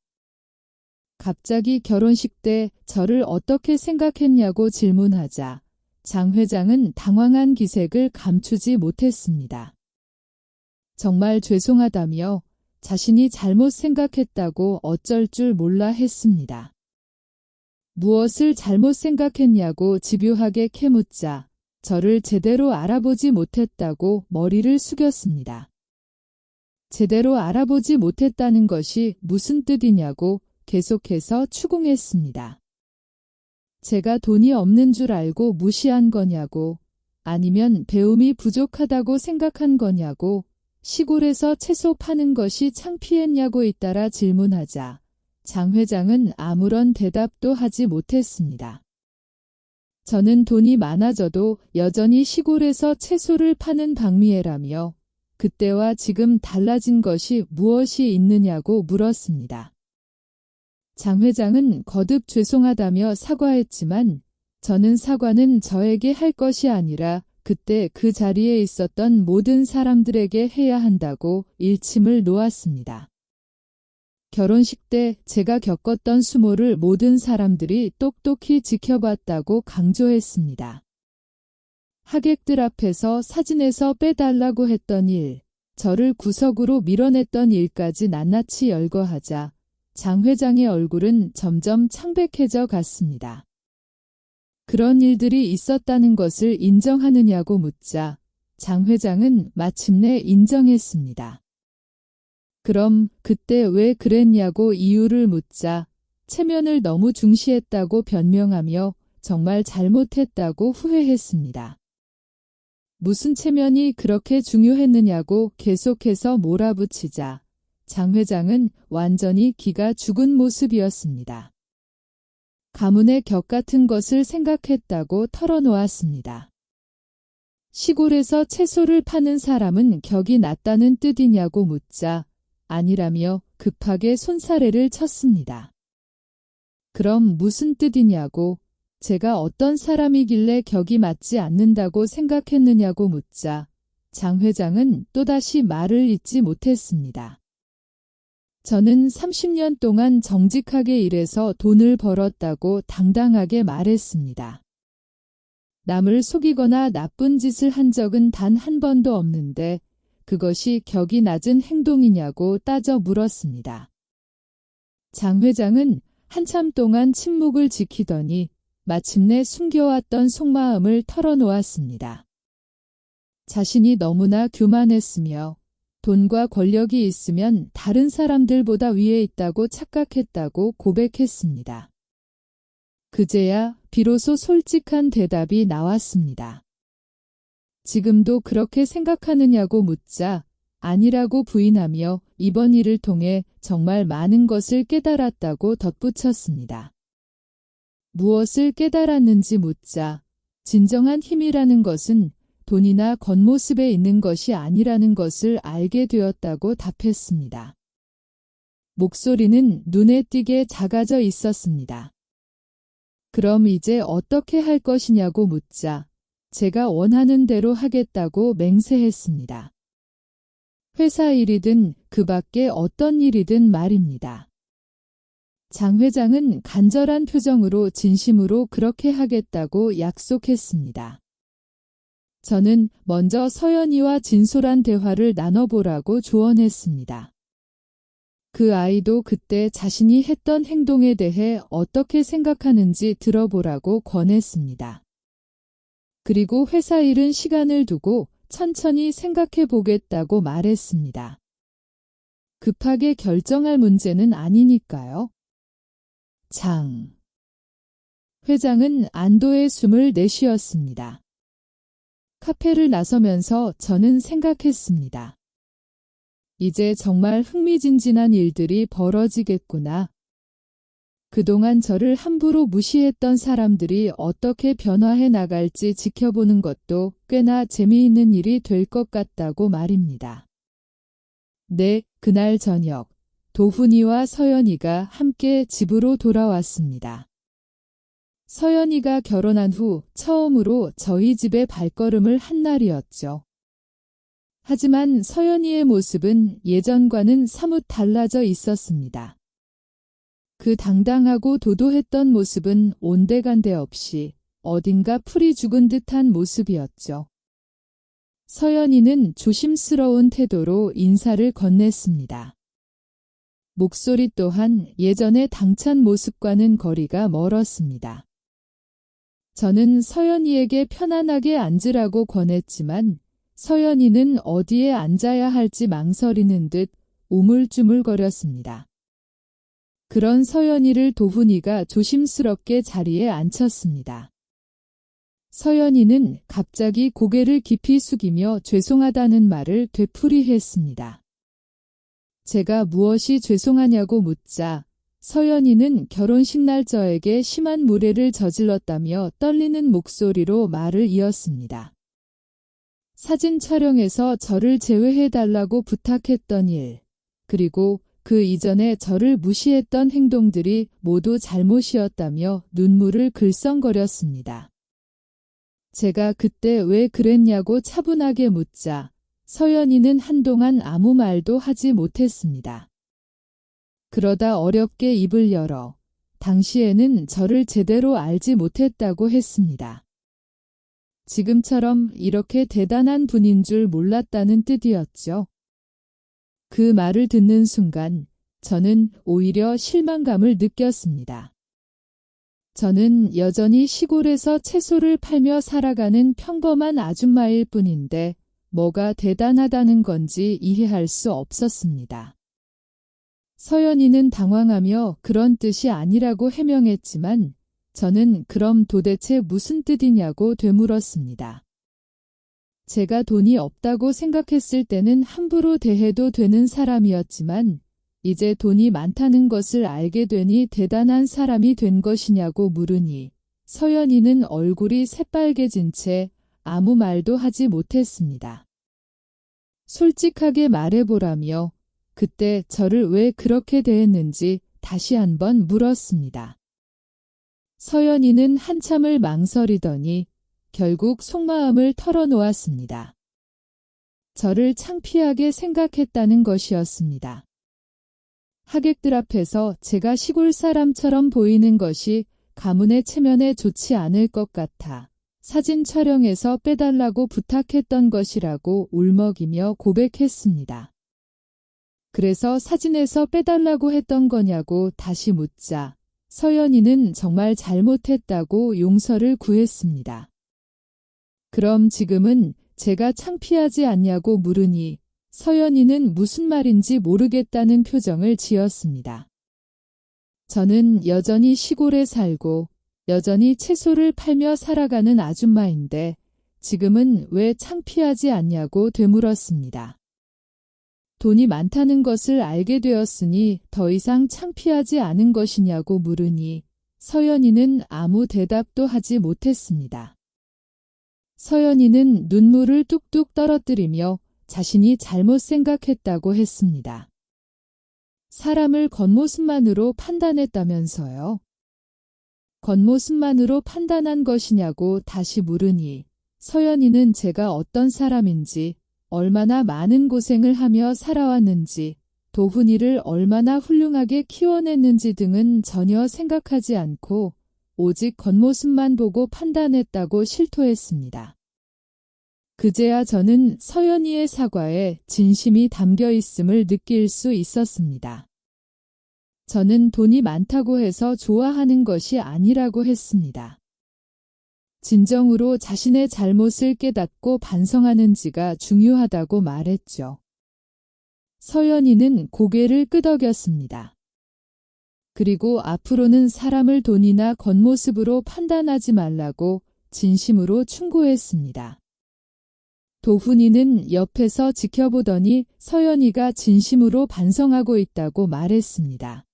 갑자기 결혼식 때 저를 어떻게 생각했냐고 질문하자 장 회장은 당황한 기색을 감추지 못했습니다. 정말 죄송하다며 자신이 잘못 생각했다고 어쩔 줄 몰라 했습니다. 무엇을 잘못 생각했냐고 집요하게 캐묻자 저를 제대로 알아보지 못했다고 머리를 숙였습니다. 제대로 알아보지 못했다는 것이 무슨 뜻이냐고 계속해서 추궁했습니다. 제가 돈이 없는 줄 알고 무시한 거냐고, 아니면 배움이 부족하다고 생각한 거냐고, 시골에서 채소 파는 것이 창피했냐고 잇따라 질문하자 장 회장은 아무런 대답도 하지 못했습니다. 저는 돈이 많아져도 여전히 시골에서 채소를 파는 박미애라며 그때와 지금 달라진 것이 무엇이 있느냐고 물었습니다. 장 회장은 거듭 죄송하다며 사과했지만 저는 사과는 저에게 할 것이 아니라 그때 그 자리에 있었던 모든 사람들에게 해야 한다고 일침을 놓았습니다. 결혼식 때 제가 겪었던 수모를 모든 사람들이 똑똑히 지켜봤다고 강조했습니다. 하객들 앞에서 사진에서 빼달라고 했던 일, 저를 구석으로 밀어냈던 일까지 낱낱이 열거하자 장 회장의 얼굴은 점점 창백해져 갔습니다. 그런 일들이 있었다는 것을 인정하느냐고 묻자 장 회장은 마침내 인정했습니다. 그럼 그때 왜 그랬냐고 이유를 묻자 체면을 너무 중시했다고 변명하며 정말 잘못했다고 후회했습니다. 무슨 체면이 그렇게 중요했느냐고 계속해서 몰아붙이자 장 회장은 완전히 기가 죽은 모습이었습니다. 가문의 격 같은 것을 생각했다고 털어놓았습니다. 시골에서 채소를 파는 사람은 격이 낮다는 뜻이냐고 묻자 아니라며 급하게 손사래를 쳤습니다. 그럼 무슨 뜻이냐고 제가 어떤 사람이길래 격이 맞지 않는다고 생각했느냐고 묻자 장 회장은 또다시 말을 잇지 못했습니다. 저는 30년 동안 정직하게 일해서 돈을 벌었다고 당당하게 말했습니다. 남을 속이거나 나쁜 짓을 한 적은 단 한 번도 없는데 그것이 격이 낮은 행동이냐고 따져 물었습니다. 장 회장은 한참 동안 침묵을 지키더니 마침내 숨겨왔던 속마음을 털어놓았습니다. 자신이 너무나 교만했으며 돈과 권력이 있으면 다른 사람들보다 위에 있다고 착각했다고 고백했습니다. 그제야 비로소 솔직한 대답이 나왔습니다. 지금도 그렇게 생각하느냐고 묻자 아니라고 부인하며 이번 일을 통해 정말 많은 것을 깨달았다고 덧붙였습니다. 무엇을 깨달았는지 묻자 진정한 힘이라는 것은 돈이나 겉모습에 있는 것이 아니라는 것을 알게 되었다고 답했습니다. 목소리는 눈에 띄게 작아져 있었습니다. 그럼 이제 어떻게 할 것이냐고 묻자 제가 원하는 대로 하겠다고 맹세했습니다. 회사 일이든 그 밖에 어떤 일이든 말입니다. 장 회장은 간절한 표정으로 진심으로 그렇게 하겠다고 약속했습니다. 저는 먼저 서연이와 진솔한 대화를 나눠보라고 조언했습니다. 그 아이도 그때 자신이 했던 행동에 대해 어떻게 생각하는지 들어보라고 권했습니다. 그리고 회사 일은 시간을 두고 천천히 생각해 보겠다고 말했습니다. 급하게 결정할 문제는 아니니까요. 장 회장은 안도의 숨을 내쉬었습니다. 카페를 나서면서 저는 생각했습니다. 이제 정말 흥미진진한 일들이 벌어지겠구나. 그동안 저를 함부로 무시했던 사람들이 어떻게 변화해 나갈지 지켜보는 것도 꽤나 재미있는 일이 될 것 같다고 말입니다. 네, 그날 저녁 도훈이와 서연이가 함께 집으로 돌아왔습니다. 서연이가 결혼한 후 처음으로 저희 집에 발걸음을 한 날이었죠. 하지만 서연이의 모습은 예전과는 사뭇 달라져 있었습니다. 그 당당하고 도도했던 모습은 온데간데 없이 어딘가 풀이 죽은 듯한 모습이었죠. 서연이는 조심스러운 태도로 인사를 건넸습니다. 목소리 또한 예전의 당찬 모습과는 거리가 멀었습니다. 저는 서연이에게 편안하게 앉으라고 권했지만 서연이는 어디에 앉아야 할지 망설이는 듯 우물쭈물거렸습니다. 그런 서연이를 도훈이가 조심스럽게 자리에 앉혔습니다. 서연이는 갑자기 고개를 깊이 숙이며 죄송하다는 말을 되풀이했습니다. 제가 무엇이 죄송하냐고 묻자 서연이는 결혼식 날 저에게 심한 무례를 저질렀다며 떨리는 목소리로 말을 이었습니다. 사진 촬영에서 저를 제외해달라고 부탁했던 일, 그리고 그 이전에 저를 무시했던 행동들이 모두 잘못이었다며 눈물을 글썽거렸습니다. 제가 그때 왜 그랬냐고 차분하게 묻자 서연이는 한동안 아무 말도 하지 못했습니다. 그러다 어렵게 입을 열어 당시에는 저를 제대로 알지 못했다고 했습니다. 지금처럼 이렇게 대단한 분인 줄 몰랐다는 뜻이었죠. 그 말을 듣는 순간 저는 오히려 실망감을 느꼈습니다. 저는 여전히 시골에서 채소를 팔며 살아가는 평범한 아줌마일 뿐인데 뭐가 대단하다는 건지 이해할 수 없었습니다. 서연이는 당황하며 그런 뜻이 아니라고 해명했지만 저는 그럼 도대체 무슨 뜻이냐고 되물었습니다. 제가 돈이 없다고 생각했을 때는 함부로 대해도 되는 사람이었지만 이제 돈이 많다는 것을 알게 되니 대단한 사람이 된 것이냐고 물으니 서연이는 얼굴이 새빨개진 채 아무 말도 하지 못했습니다. 솔직하게 말해보라며 그때 저를 왜 그렇게 대했는지 다시 한번 물었습니다. 서연이는 한참을 망설이더니 결국 속마음을 털어놓았습니다. 저를 창피하게 생각했다는 것이었습니다. 하객들 앞에서 제가 시골 사람처럼 보이는 것이 가문의 체면에 좋지 않을 것 같아 사진 촬영에서 빼달라고 부탁했던 것이라고 울먹이며 고백했습니다. 그래서 사진에서 빼달라고 했던 거냐고 다시 묻자 서연이는 정말 잘못했다고 용서를 구했습니다. 그럼 지금은 제가 창피하지 않냐고 물으니 서연이는 무슨 말인지 모르겠다는 표정을 지었습니다. 저는 여전히 시골에 살고 여전히 채소를 팔며 살아가는 아줌마인데 지금은 왜 창피하지 않냐고 되물었습니다. 돈이 많다는 것을 알게 되었으니 더 이상 창피하지 않은 것이냐고 물으니 서연이는 아무 대답도 하지 못했습니다. 서연이는 눈물을 뚝뚝 떨어뜨리며 자신이 잘못 생각했다고 했습니다. 사람을 겉모습만으로 판단했다면서요. 겉모습만으로 판단한 것이냐고 다시 물으니 서연이는 제가 어떤 사람인지, 얼마나 많은 고생을 하며 살아왔는지, 도훈이를 얼마나 훌륭하게 키워냈는지 등은 전혀 생각하지 않고 오직 겉모습만 보고 판단했다고 실토했습니다. 그제야 저는 서연이의 사과에 진심이 담겨 있음을 느낄 수 있었습니다. 저는 돈이 많다고 해서 좋아하는 것이 아니라고 했습니다. 진정으로 자신의 잘못을 깨닫고 반성하는지가 중요하다고 말했죠. 서연이는 고개를 끄덕였습니다. 그리고 앞으로는 사람을 돈이나 겉모습으로 판단하지 말라고 진심으로 충고했습니다. 도훈이는 옆에서 지켜보더니 서연이가 진심으로 반성하고 있다고 말했습니다.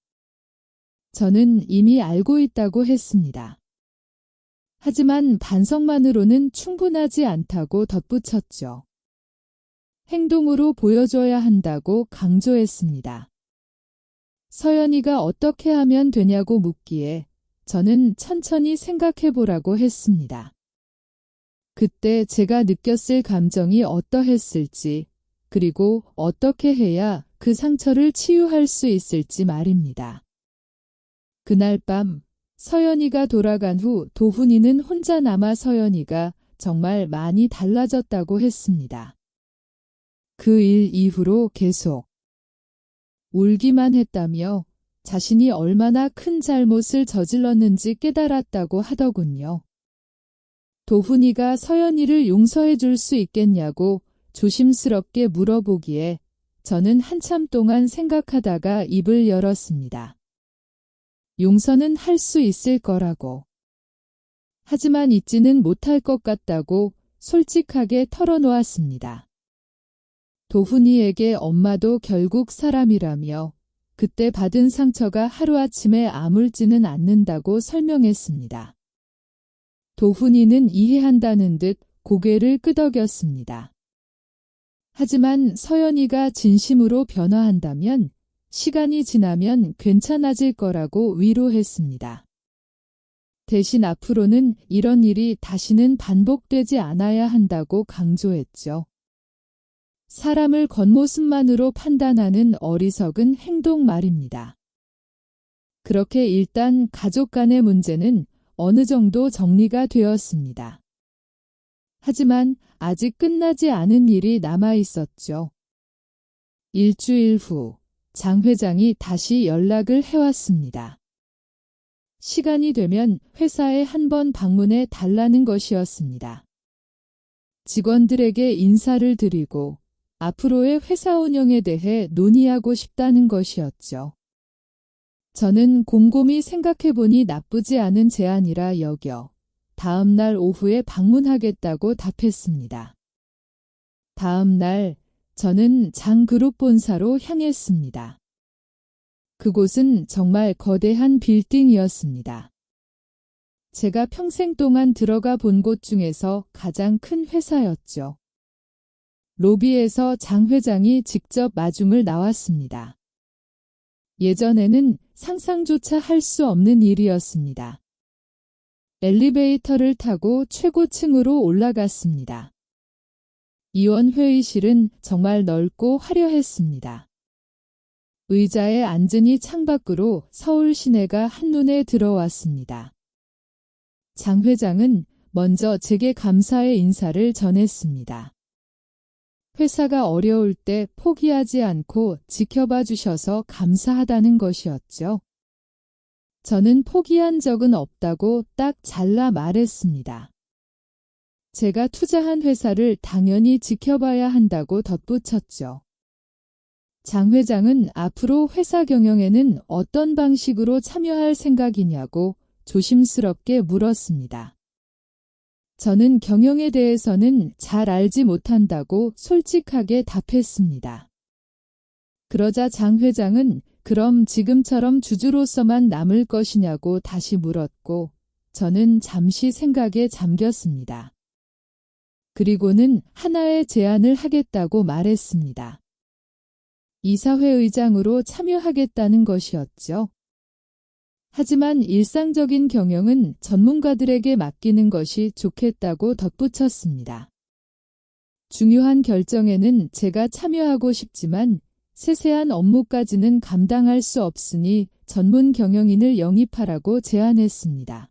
저는 이미 알고 있다고 했습니다. 하지만 반성만으로는 충분하지 않다고 덧붙였죠. 행동으로 보여줘야 한다고 강조했습니다. 서연이가 어떻게 하면 되냐고 묻기에 저는 천천히 생각해보라고 했습니다. 그때 제가 느꼈을 감정이 어떠했을지, 그리고 어떻게 해야 그 상처를 치유할 수 있을지 말입니다. 그날 밤 서연이가 돌아간 후 도훈이는 혼자 남아 서연이가 정말 많이 달라졌다고 했습니다. 그 일 이후로 계속 울기만 했다며 자신이 얼마나 큰 잘못을 저질렀는지 깨달았다고 하더군요. 도훈이가 서연이를 용서해 줄 수 있겠냐고 조심스럽게 물어보기에 저는 한참 동안 생각하다가 입을 열었습니다. 용서는 할 수 있을 거라고. 하지만 잊지는 못할 것 같다고 솔직하게 털어놓았습니다. 도훈이에게 엄마도 결국 사람이라며 그때 받은 상처가 하루아침에 아물지는 않는다고 설명했습니다. 도훈이는 이해한다는 듯 고개를 끄덕였습니다. 하지만 서연이가 진심으로 변화한다면 시간이 지나면 괜찮아질 거라고 위로했습니다. 대신 앞으로는 이런 일이 다시는 반복되지 않아야 한다고 강조했죠. 사람을 겉모습만으로 판단하는 어리석은 행동 말입니다. 그렇게 일단 가족 간의 문제는 어느 정도 정리가 되었습니다. 하지만 아직 끝나지 않은 일이 남아 있었죠. 일주일 후 장 회장이 다시 연락을 해왔습니다. 시간이 되면 회사에 한번 방문해 달라는 것이었습니다. 직원들에게 인사를 드리고 앞으로의 회사 운영에 대해 논의하고 싶다는 것이었죠. 저는 곰곰이 생각해보니 나쁘지 않은 제안이라 여겨 다음 날 오후에 방문하겠다고 답했습니다. 다음 날 저는 장그룹 본사로 향했습니다. 그곳은 정말 거대한 빌딩이었습니다. 제가 평생 동안 들어가 본 곳 중에서 가장 큰 회사였죠. 로비에서 장 회장이 직접 마중을 나왔습니다. 예전에는 상상조차 할 수 없는 일이었습니다. 엘리베이터를 타고 최고층으로 올라갔습니다. 이원 회의실은 정말 넓고 화려했습니다. 의자에 앉으니 창밖으로 서울 시내가 한눈에 들어왔습니다. 장 회장은 먼저 제게 감사의 인사를 전했습니다. 회사가 어려울 때 포기하지 않고 지켜봐 주셔서 감사하다는 것이었죠. 저는 포기한 적은 없다고 딱 잘라 말했습니다. 제가 투자한 회사를 당연히 지켜봐야 한다고 덧붙였죠. 장 회장은 앞으로 회사 경영에는 어떤 방식으로 참여할 생각이냐고 조심스럽게 물었습니다. 저는 경영에 대해서는 잘 알지 못한다고 솔직하게 답했습니다. 그러자 장 회장은 그럼 지금처럼 주주로서만 남을 것이냐고 다시 물었고 저는 잠시 생각에 잠겼습니다. 그리고는 하나의 제안을 하겠다고 말했습니다. 이사회 의장으로 참여하겠다는 것이었죠. 하지만 일상적인 경영은 전문가들에게 맡기는 것이 좋겠다고 덧붙였습니다. 중요한 결정에는 제가 참여하고 싶지만 세세한 업무까지는 감당할 수 없으니 전문 경영인을 영입하라고 제안했습니다.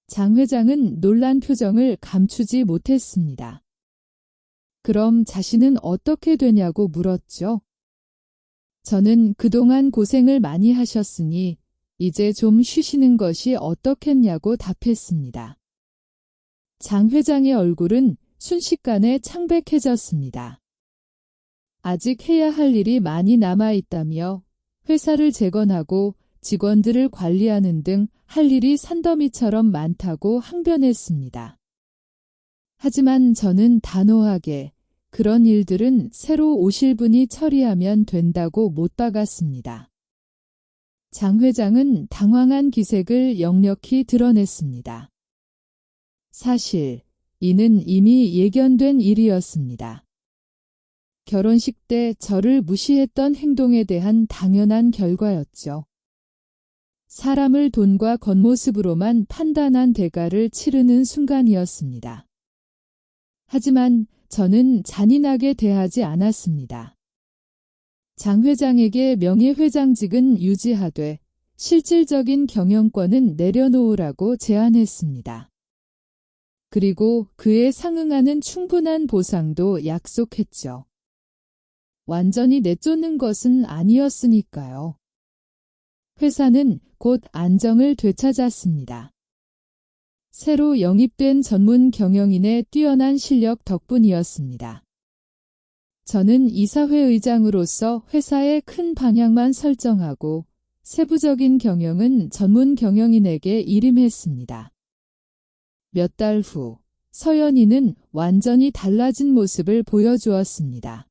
장 회장은 놀란 표정을 감추지 못했습니다. 그럼 자신은 어떻게 되냐고 물었죠. 저는 그동안 고생을 많이 하셨으니 이제 좀 쉬시는 것이 어떻겠냐고 답했습니다. 장 회장의 얼굴은 순식간에 창백해졌습니다. 아직 해야 할 일이 많이 남아있다며 회사를 재건하고 직원들을 관리하는 등 할 일이 산더미처럼 많다고 항변했습니다. 하지만 저는 단호하게 그런 일들은 새로 오실 분이 처리하면 된다고 못 박았습니다. 장 회장은 당황한 기색을 역력히 드러냈습니다. 사실 이는 이미 예견된 일이었습니다. 결혼식 때 저를 무시했던 행동에 대한 당연한 결과였죠. 사람을 돈과 겉모습으로만 판단한 대가를 치르는 순간이었습니다. 하지만 저는 잔인하게 대하지 않았습니다. 장 회장에게 명예회장직은 유지하되 실질적인 경영권은 내려놓으라고 제안했습니다. 그리고 그에 상응하는 충분한 보상도 약속했죠. 완전히 내쫓는 것은 아니었으니까요. 회사는 곧 안정을 되찾았습니다. 새로 영입된 전문 경영인의 뛰어난 실력 덕분이었습니다. 저는 이사회 의장으로서 회사의 큰 방향만 설정하고 세부적인 경영은 전문 경영인에게 일임했습니다. 몇 달 후 서연이는 완전히 달라진 모습을 보여주었습니다.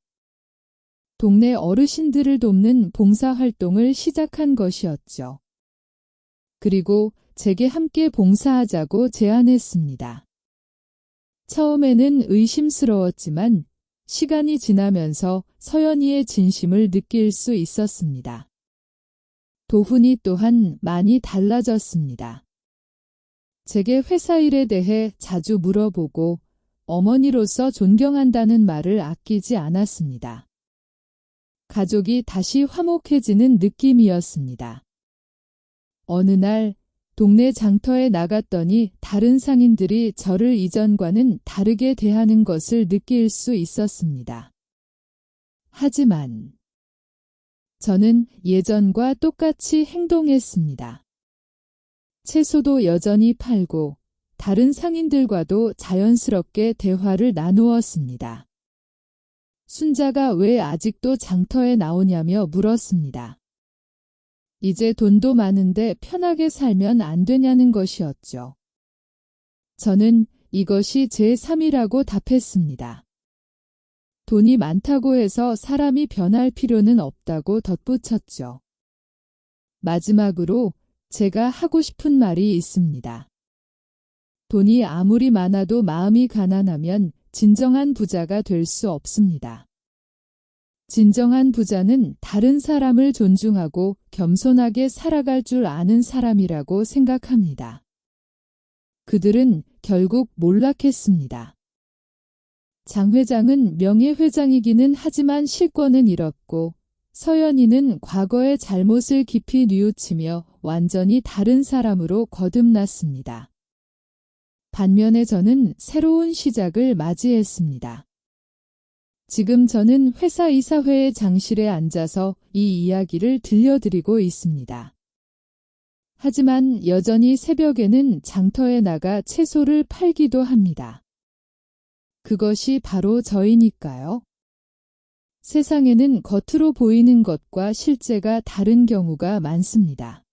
동네 어르신들을 돕는 봉사활동을 시작한 것이었죠. 그리고 제게 함께 봉사하자고 제안했습니다. 처음에는 의심스러웠지만 시간이 지나면서 서연이의 진심을 느낄 수 있었습니다. 도훈이 또한 많이 달라졌습니다. 제게 회사 일에 대해 자주 물어보고 어머니로서 존경한다는 말을 아끼지 않았습니다. 가족이 다시 화목해지는 느낌이었습니다. 어느 날 동네 장터에 나갔더니 다른 상인들이 저를 이전과는 다르게 대하는 것을 느낄 수 있었습니다. 하지만 저는 예전과 똑같이 행동했습니다. 채소도 여전히 팔고 다른 상인들과도 자연스럽게 대화를 나누었습니다. 순자가 왜 아직도 장터에 나오냐며 물었습니다. 이제 돈도 많은데 편하게 살면 안 되냐는 것이었죠. 저는 이것이 제 삶이라고 답했습니다. 돈이 많다고 해서 사람이 변할 필요는 없다고 덧붙였죠. 마지막으로 제가 하고 싶은 말이 있습니다. 돈이 아무리 많아도 마음이 가난하면 진정한 부자가 될 수 없습니다. 진정한 부자는 다른 사람을 존중하고 겸손하게 살아갈 줄 아는 사람이라고 생각합니다. 그들은 결국 몰락했습니다. 장 회장은 명예회장이기는 하지만 실권은 잃었고 서연이는 과거의 잘못을 깊이 뉘우치며 완전히 다른 사람으로 거듭났습니다. 반면에 저는 새로운 시작을 맞이했습니다. 지금 저는 회사 이사회의 장실에 앉아서 이 이야기를 들려드리고 있습니다. 하지만 여전히 새벽에는 장터에 나가 채소를 팔기도 합니다. 그것이 바로 저이니까요. 세상에는 겉으로 보이는 것과 실제가 다른 경우가 많습니다.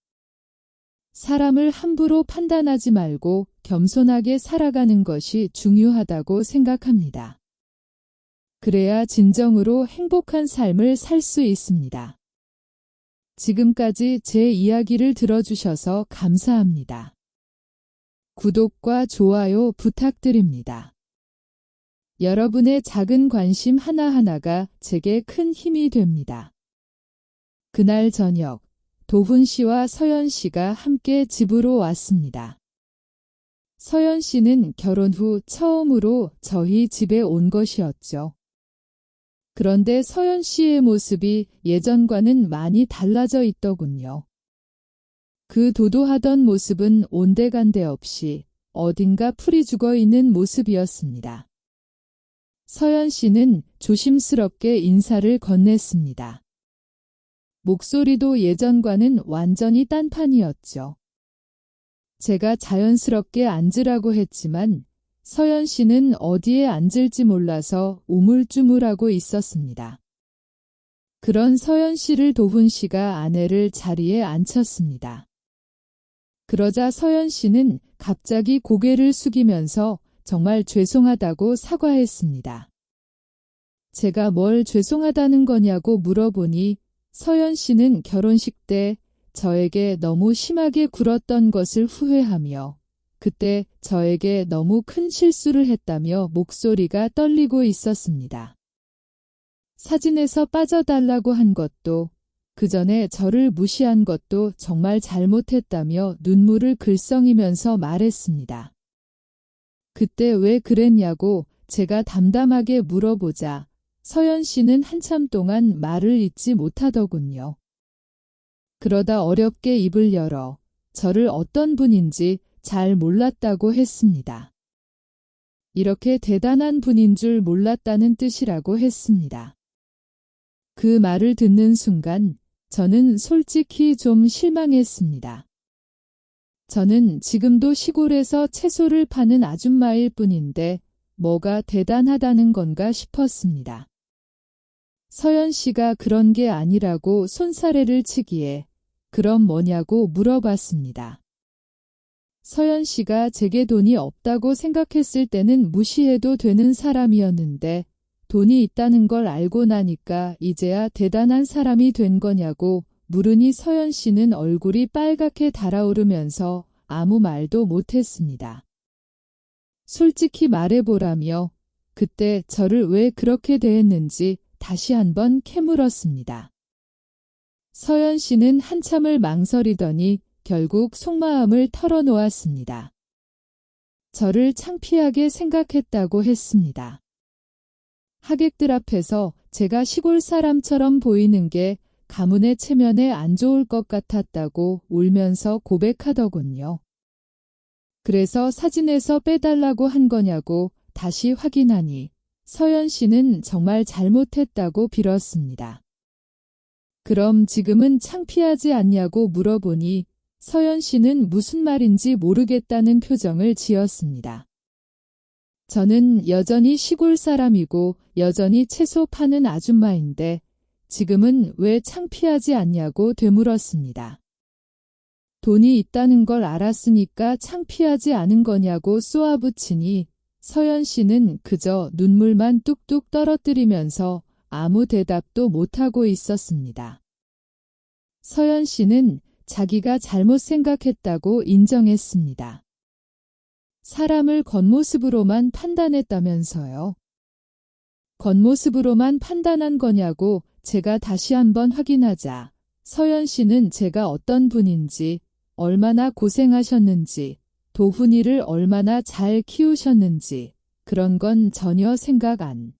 사람을 함부로 판단하지 말고 겸손하게 살아가는 것이 중요하다고 생각합니다. 그래야 진정으로 행복한 삶을 살 수 있습니다. 지금까지 제 이야기를 들어주셔서 감사합니다. 구독과 좋아요 부탁드립니다. 여러분의 작은 관심 하나하나가 제게 큰 힘이 됩니다. 그날 저녁 도훈 씨와 서연 씨가 함께 집으로 왔습니다. 서연 씨는 결혼 후 처음으로 저희 집에 온 것이었죠. 그런데 서연 씨의 모습이 예전과는 많이 달라져 있더군요. 그 도도하던 모습은 온데간데 없이 어딘가 풀이 죽어 있는 모습이었습니다. 서연 씨는 조심스럽게 인사를 건넸습니다. 목소리도 예전과는 완전히 딴판이었죠. 제가 자연스럽게 앉으라고 했지만 서연 씨는 어디에 앉을지 몰라서 우물쭈물하고 있었습니다. 그런 서연 씨를 도훈 씨가 아내를 자리에 앉혔습니다. 그러자 서연 씨는 갑자기 고개를 숙이면서 정말 죄송하다고 사과했습니다. 제가 뭘 죄송하다는 거냐고 물어보니 서연 씨는 결혼식 때 저에게 너무 심하게 굴었던 것을 후회하며 그때 저에게 너무 큰 실수를 했다며 목소리가 떨리고 있었습니다. 사진에서 빠져달라고 한 것도 그 전에 저를 무시한 것도 정말 잘못했다며 눈물을 글썽이면서 말했습니다. 그때 왜 그랬냐고 제가 담담하게 물어보자 서연 씨는 한참 동안 말을 잇지 못하더군요. 그러다 어렵게 입을 열어 저를 어떤 분인지 잘 몰랐다고 했습니다. 이렇게 대단한 분인 줄 몰랐다는 뜻이라고 했습니다. 그 말을 듣는 순간 저는 솔직히 좀 실망했습니다. 저는 지금도 시골에서 채소를 파는 아줌마일 뿐인데 뭐가 대단하다는 건가 싶었습니다. 서연 씨가 그런 게 아니라고 손사래를 치기에 그럼 뭐냐고 물어봤습니다. 서연 씨가 제게 돈이 없다고 생각했을 때는 무시해도 되는 사람이었는데 돈이 있다는 걸 알고 나니까 이제야 대단한 사람이 된 거냐고 물으니 서연 씨는 얼굴이 빨갛게 달아오르면서 아무 말도 못했습니다. 솔직히 말해보라며 그때 저를 왜 그렇게 대했는지 다시 한번 캐물었습니다. 서연 씨는 한참을 망설이더니 결국 속마음을 털어놓았습니다. 저를 창피하게 생각했다고 했습니다. 하객들 앞에서 제가 시골 사람처럼 보이는 게 가문의 체면에 안 좋을 것 같았다고 울면서 고백하더군요. 그래서 사진에서 빼달라고 한 거냐고 다시 확인하니 서연 씨는 정말 잘못했다고 빌었습니다. 그럼 지금은 창피하지 않냐고 물어보니 서연 씨는 무슨 말인지 모르겠다는 표정을 지었습니다. 저는 여전히 시골 사람이고 여전히 채소 파는 아줌마인데 지금은 왜 창피하지 않냐고 되물었습니다. 돈이 있다는 걸 알았으니까 창피하지 않은 거냐고 쏘아붙이니 서연 씨는 그저 눈물만 뚝뚝 떨어뜨리면서 아무 대답도 못하고 있었습니다. 서연 씨는 자기가 잘못 생각했다고 인정했습니다. 사람을 겉모습으로만 판단했다면서요. 겉모습으로만 판단한 거냐고 제가 다시 한번 확인하자 서연 씨는 제가 어떤 분인지, 얼마나 고생하셨는지, 도훈이를 얼마나 잘 키우셨는지 그런 건 전혀 생각 안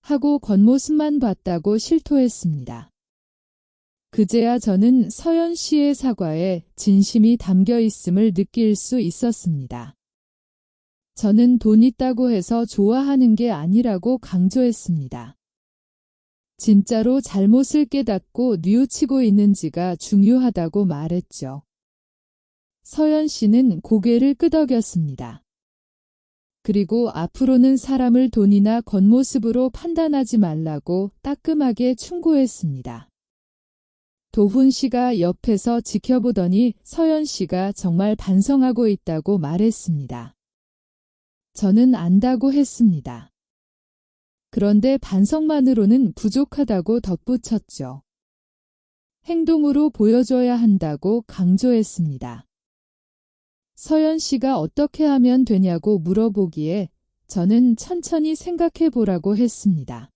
하고 겉모습만 봤다고 실토했습니다. 그제야 저는 서연 씨의 사과에 진심이 담겨 있음을 느낄 수 있었습니다. 저는 돈 있다고 해서 좋아하는 게 아니라고 강조했습니다. 진짜로 잘못을 깨닫고 뉘우치고 있는지가 중요하다고 말했죠. 서연 씨는 고개를 끄덕였습니다. 그리고 앞으로는 사람을 돈이나 겉모습으로 판단하지 말라고 따끔하게 충고했습니다. 도훈 씨가 옆에서 지켜보더니 서연 씨가 정말 반성하고 있다고 말했습니다. 저는 안다고 했습니다. 그런데 반성만으로는 부족하다고 덧붙였죠. 행동으로 보여줘야 한다고 강조했습니다. 서연 씨가 어떻게 하면 되냐고 물어보기에 저는 천천히 생각해 보라고 했습니다.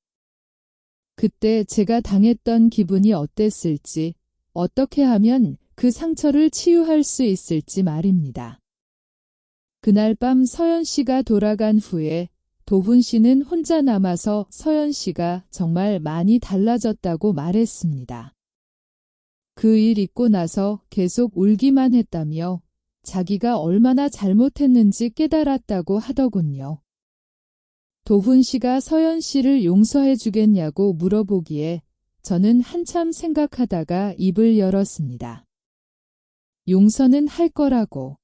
그때 제가 당했던 기분이 어땠을지, 어떻게 하면 그 상처를 치유할 수 있을지 말입니다. 그날 밤 서연 씨가 돌아간 후에 도훈 씨는 혼자 남아서 서연 씨가 정말 많이 달라졌다고 말했습니다. 그 일 있고 나서 계속 울기만 했다며 자기가 얼마나 잘못했는지 깨달았다고 하더군요. 도훈 씨가 서연 씨를 용서해 주겠냐고 물어보기에 저는 한참 생각하다가 입을 열었습니다. 용서는 할 거라고.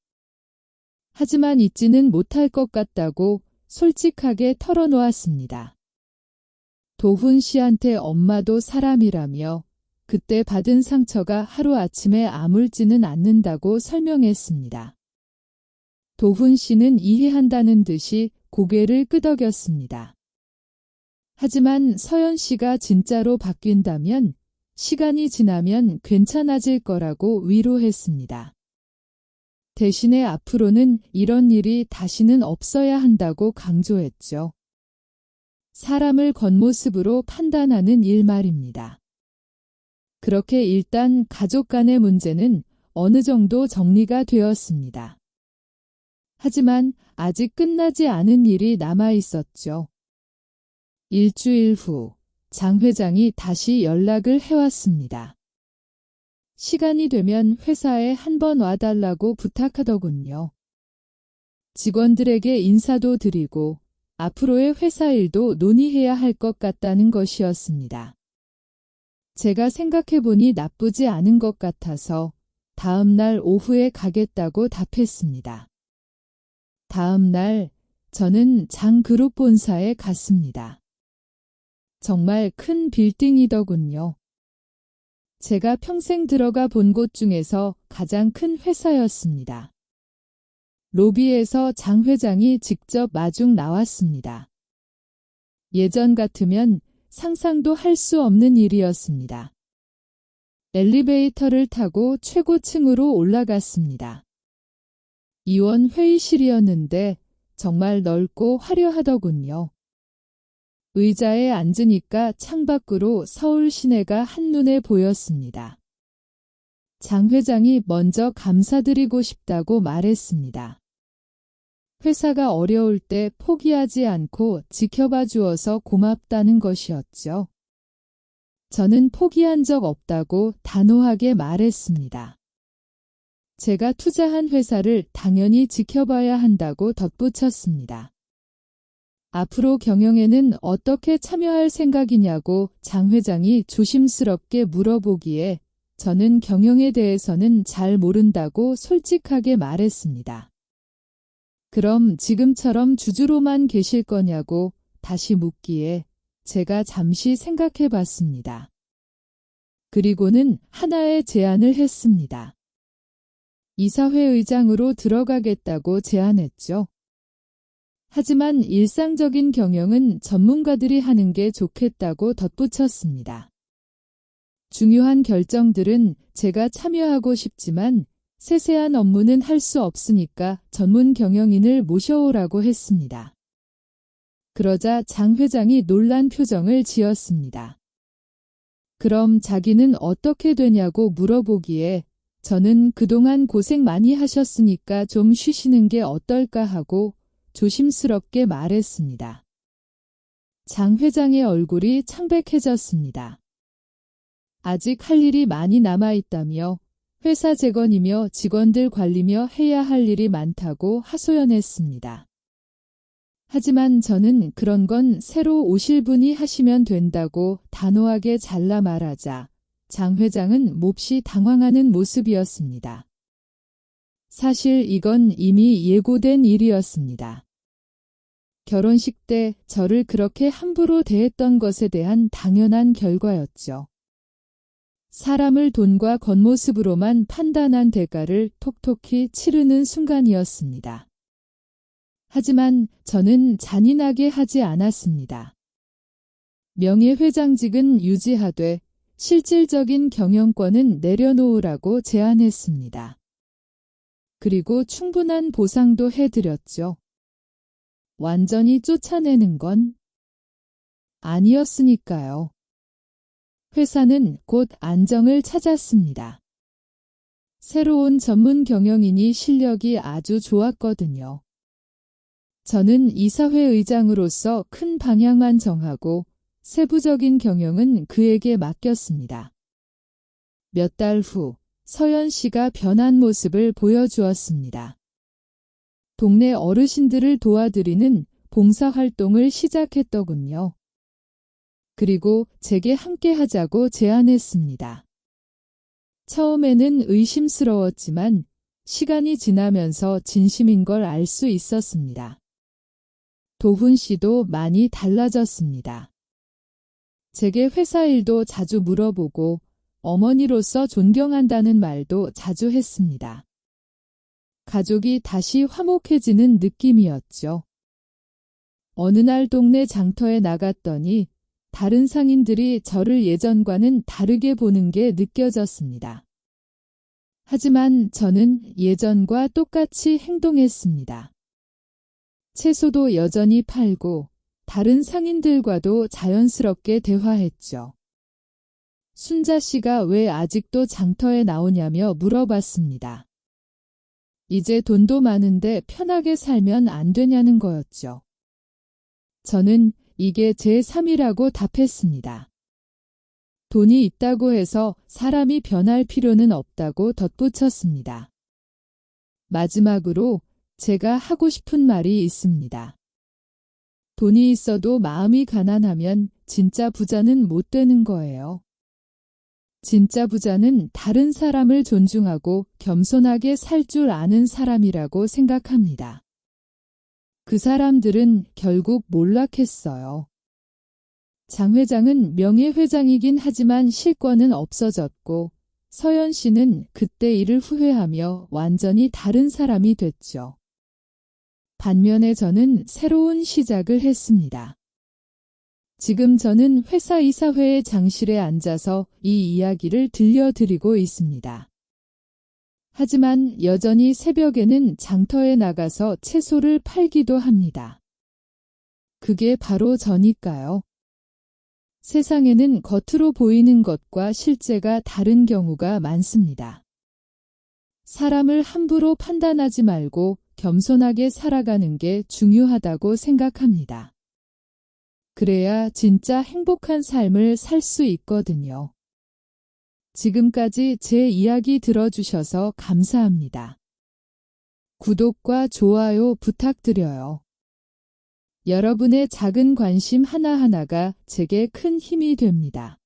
하지만 잊지는 못할 것 같다고 솔직하게 털어놓았습니다. 도훈 씨한테 엄마도 사람이라며 그때 받은 상처가 하루아침에 아물지는 않는다고 설명했습니다. 도훈 씨는 이해한다는 듯이 고개를 끄덕였습니다. 하지만 서연 씨가 진짜로 바뀐다면 시간이 지나면 괜찮아질 거라고 위로했습니다. 대신에 앞으로는 이런 일이 다시는 없어야 한다고 강조했죠. 사람을 겉모습으로 판단하는 일 말입니다. 그렇게 일단 가족 간의 문제는 어느 정도 정리가 되었습니다. 하지만 아직 끝나지 않은 일이 남아 있었죠. 일주일 후 장 회장이 다시 연락을 해왔습니다. 시간이 되면 회사에 한번 와달라고 부탁하더군요. 직원들에게 인사도 드리고 앞으로의 회사 일도 논의해야 할 것 같다는 것이었습니다. 제가 생각해보니 나쁘지 않은 것 같아서 다음 날 오후에 가겠다고 답했습니다. 다음 날 저는 장그룹 본사에 갔습니다. 정말 큰 빌딩이더군요. 제가 평생 들어가 본 곳 중에서 가장 큰 회사였습니다. 로비에서 장 회장이 직접 마중 나왔습니다. 예전 같으면 상상도 할 수 없는 일이었습니다. 엘리베이터를 타고 최고층으로 올라갔습니다. 이원 회의실이었는데 정말 넓고 화려하더군요. 의자에 앉으니까 창밖으로 서울 시내가 한눈에 보였습니다. 장 회장이 먼저 감사드리고 싶다고 말했습니다. 회사가 어려울 때 포기하지 않고 지켜봐 주어서 고맙다는 것이었죠. 저는 포기한 적 없다고 단호하게 말했습니다. 제가 투자한 회사를 당연히 지켜봐야 한다고 덧붙였습니다. 앞으로 경영에는 어떻게 참여할 생각이냐고 장 회장이 조심스럽게 물어보기에 저는 경영에 대해서는 잘 모른다고 솔직하게 말했습니다. 그럼 지금처럼 주주로만 계실 거냐고 다시 묻기에 제가 잠시 생각해 봤습니다. 그리고는 하나의 제안을 했습니다. 이사회 의장으로 들어가겠다고 제안했죠. 하지만 일상적인 경영은 전문가들이 하는 게 좋겠다고 덧붙였습니다. 중요한 결정들은 제가 참여하고 싶지만 세세한 업무는 할 수 없으니까 전문 경영인을 모셔오라고 했습니다. 그러자 장 회장이 놀란 표정을 지었습니다. 그럼 자기는 어떻게 되냐고 물어보기에 저는 그동안 고생 많이 하셨으니까 좀 쉬시는 게 어떨까 하고 조심스럽게 말했습니다. 장 회장의 얼굴이 창백해졌습니다. 아직 할 일이 많이 남아있다며 회사 재건이며 직원들 관리며 해야 할 일이 많다고 하소연했습니다. 하지만 저는 그런 건 새로 오실 분이 하시면 된다고 단호하게 잘라 말하자 장 회장은 몹시 당황하는 모습이었습니다. 사실 이건 이미 예고된 일이었습니다. 결혼식 때 저를 그렇게 함부로 대했던 것에 대한 당연한 결과였죠. 사람을 돈과 겉모습으로만 판단한 대가를 톡톡히 치르는 순간이었습니다. 하지만 저는 잔인하게 하지 않았습니다. 명예회장직은 유지하되 실질적인 경영권은 내려놓으라고 제안했습니다. 그리고 충분한 보상도 해드렸죠. 완전히 쫓아내는 건 아니었으니까요. 회사는 곧 안정을 찾았습니다. 새로운 전문 경영인이 실력이 아주 좋았거든요. 저는 이사회 의장으로서 큰 방향만 정하고 세부적인 경영은 그에게 맡겼습니다. 몇 달 후 서연 씨가 변한 모습을 보여주었습니다. 동네 어르신들을 도와드리는 봉사활동을 시작했더군요. 그리고 제게 함께 하자고 제안했습니다. 처음에는 의심스러웠지만 시간이 지나면서 진심인 걸 알 수 있었습니다. 도훈 씨도 많이 달라졌습니다. 제게 회사 일도 자주 물어보고 어머니로서 존경한다는 말도 자주 했습니다. 가족이 다시 화목해지는 느낌이었죠. 어느 날 동네 장터에 나갔더니 다른 상인들이 저를 예전과는 다르게 보는 게 느껴졌습니다. 하지만 저는 예전과 똑같이 행동했습니다. 채소도 여전히 팔고 다른 상인들과도 자연스럽게 대화했죠. 순자 씨가 왜 아직도 장터에 나오냐며 물어봤습니다. 이제 돈도 많은데 편하게 살면 안 되냐는 거였죠. 저는 이게 제 삶이라고 답했습니다. 돈이 있다고 해서 사람이 변할 필요는 없다고 덧붙였습니다. 마지막으로 제가 하고 싶은 말이 있습니다. 돈이 있어도 마음이 가난하면 진짜 부자는 못 되는 거예요. 진짜 부자는 다른 사람을 존중하고 겸손하게 살 줄 아는 사람이라고 생각합니다. 그 사람들은 결국 몰락했어요. 장 회장은 명예회장이긴 하지만 실권은 없어졌고 서연 씨는 그때 일을 후회하며 완전히 다른 사람이 됐죠. 반면에 저는 새로운 시작을 했습니다. 지금 저는 회사 이사회의 장실에 앉아서 이 이야기를 들려드리고 있습니다. 하지만 여전히 새벽에는 장터에 나가서 채소를 팔기도 합니다. 그게 바로 저니까요. 세상에는 겉으로 보이는 것과 실제가 다른 경우가 많습니다. 사람을 함부로 판단하지 말고 겸손하게 살아가는 게 중요하다고 생각합니다. 그래야 진짜 행복한 삶을 살 수 있거든요. 지금까지 제 이야기 들어주셔서 감사합니다. 구독과 좋아요 부탁드려요. 여러분의 작은 관심 하나하나가 제게 큰 힘이 됩니다.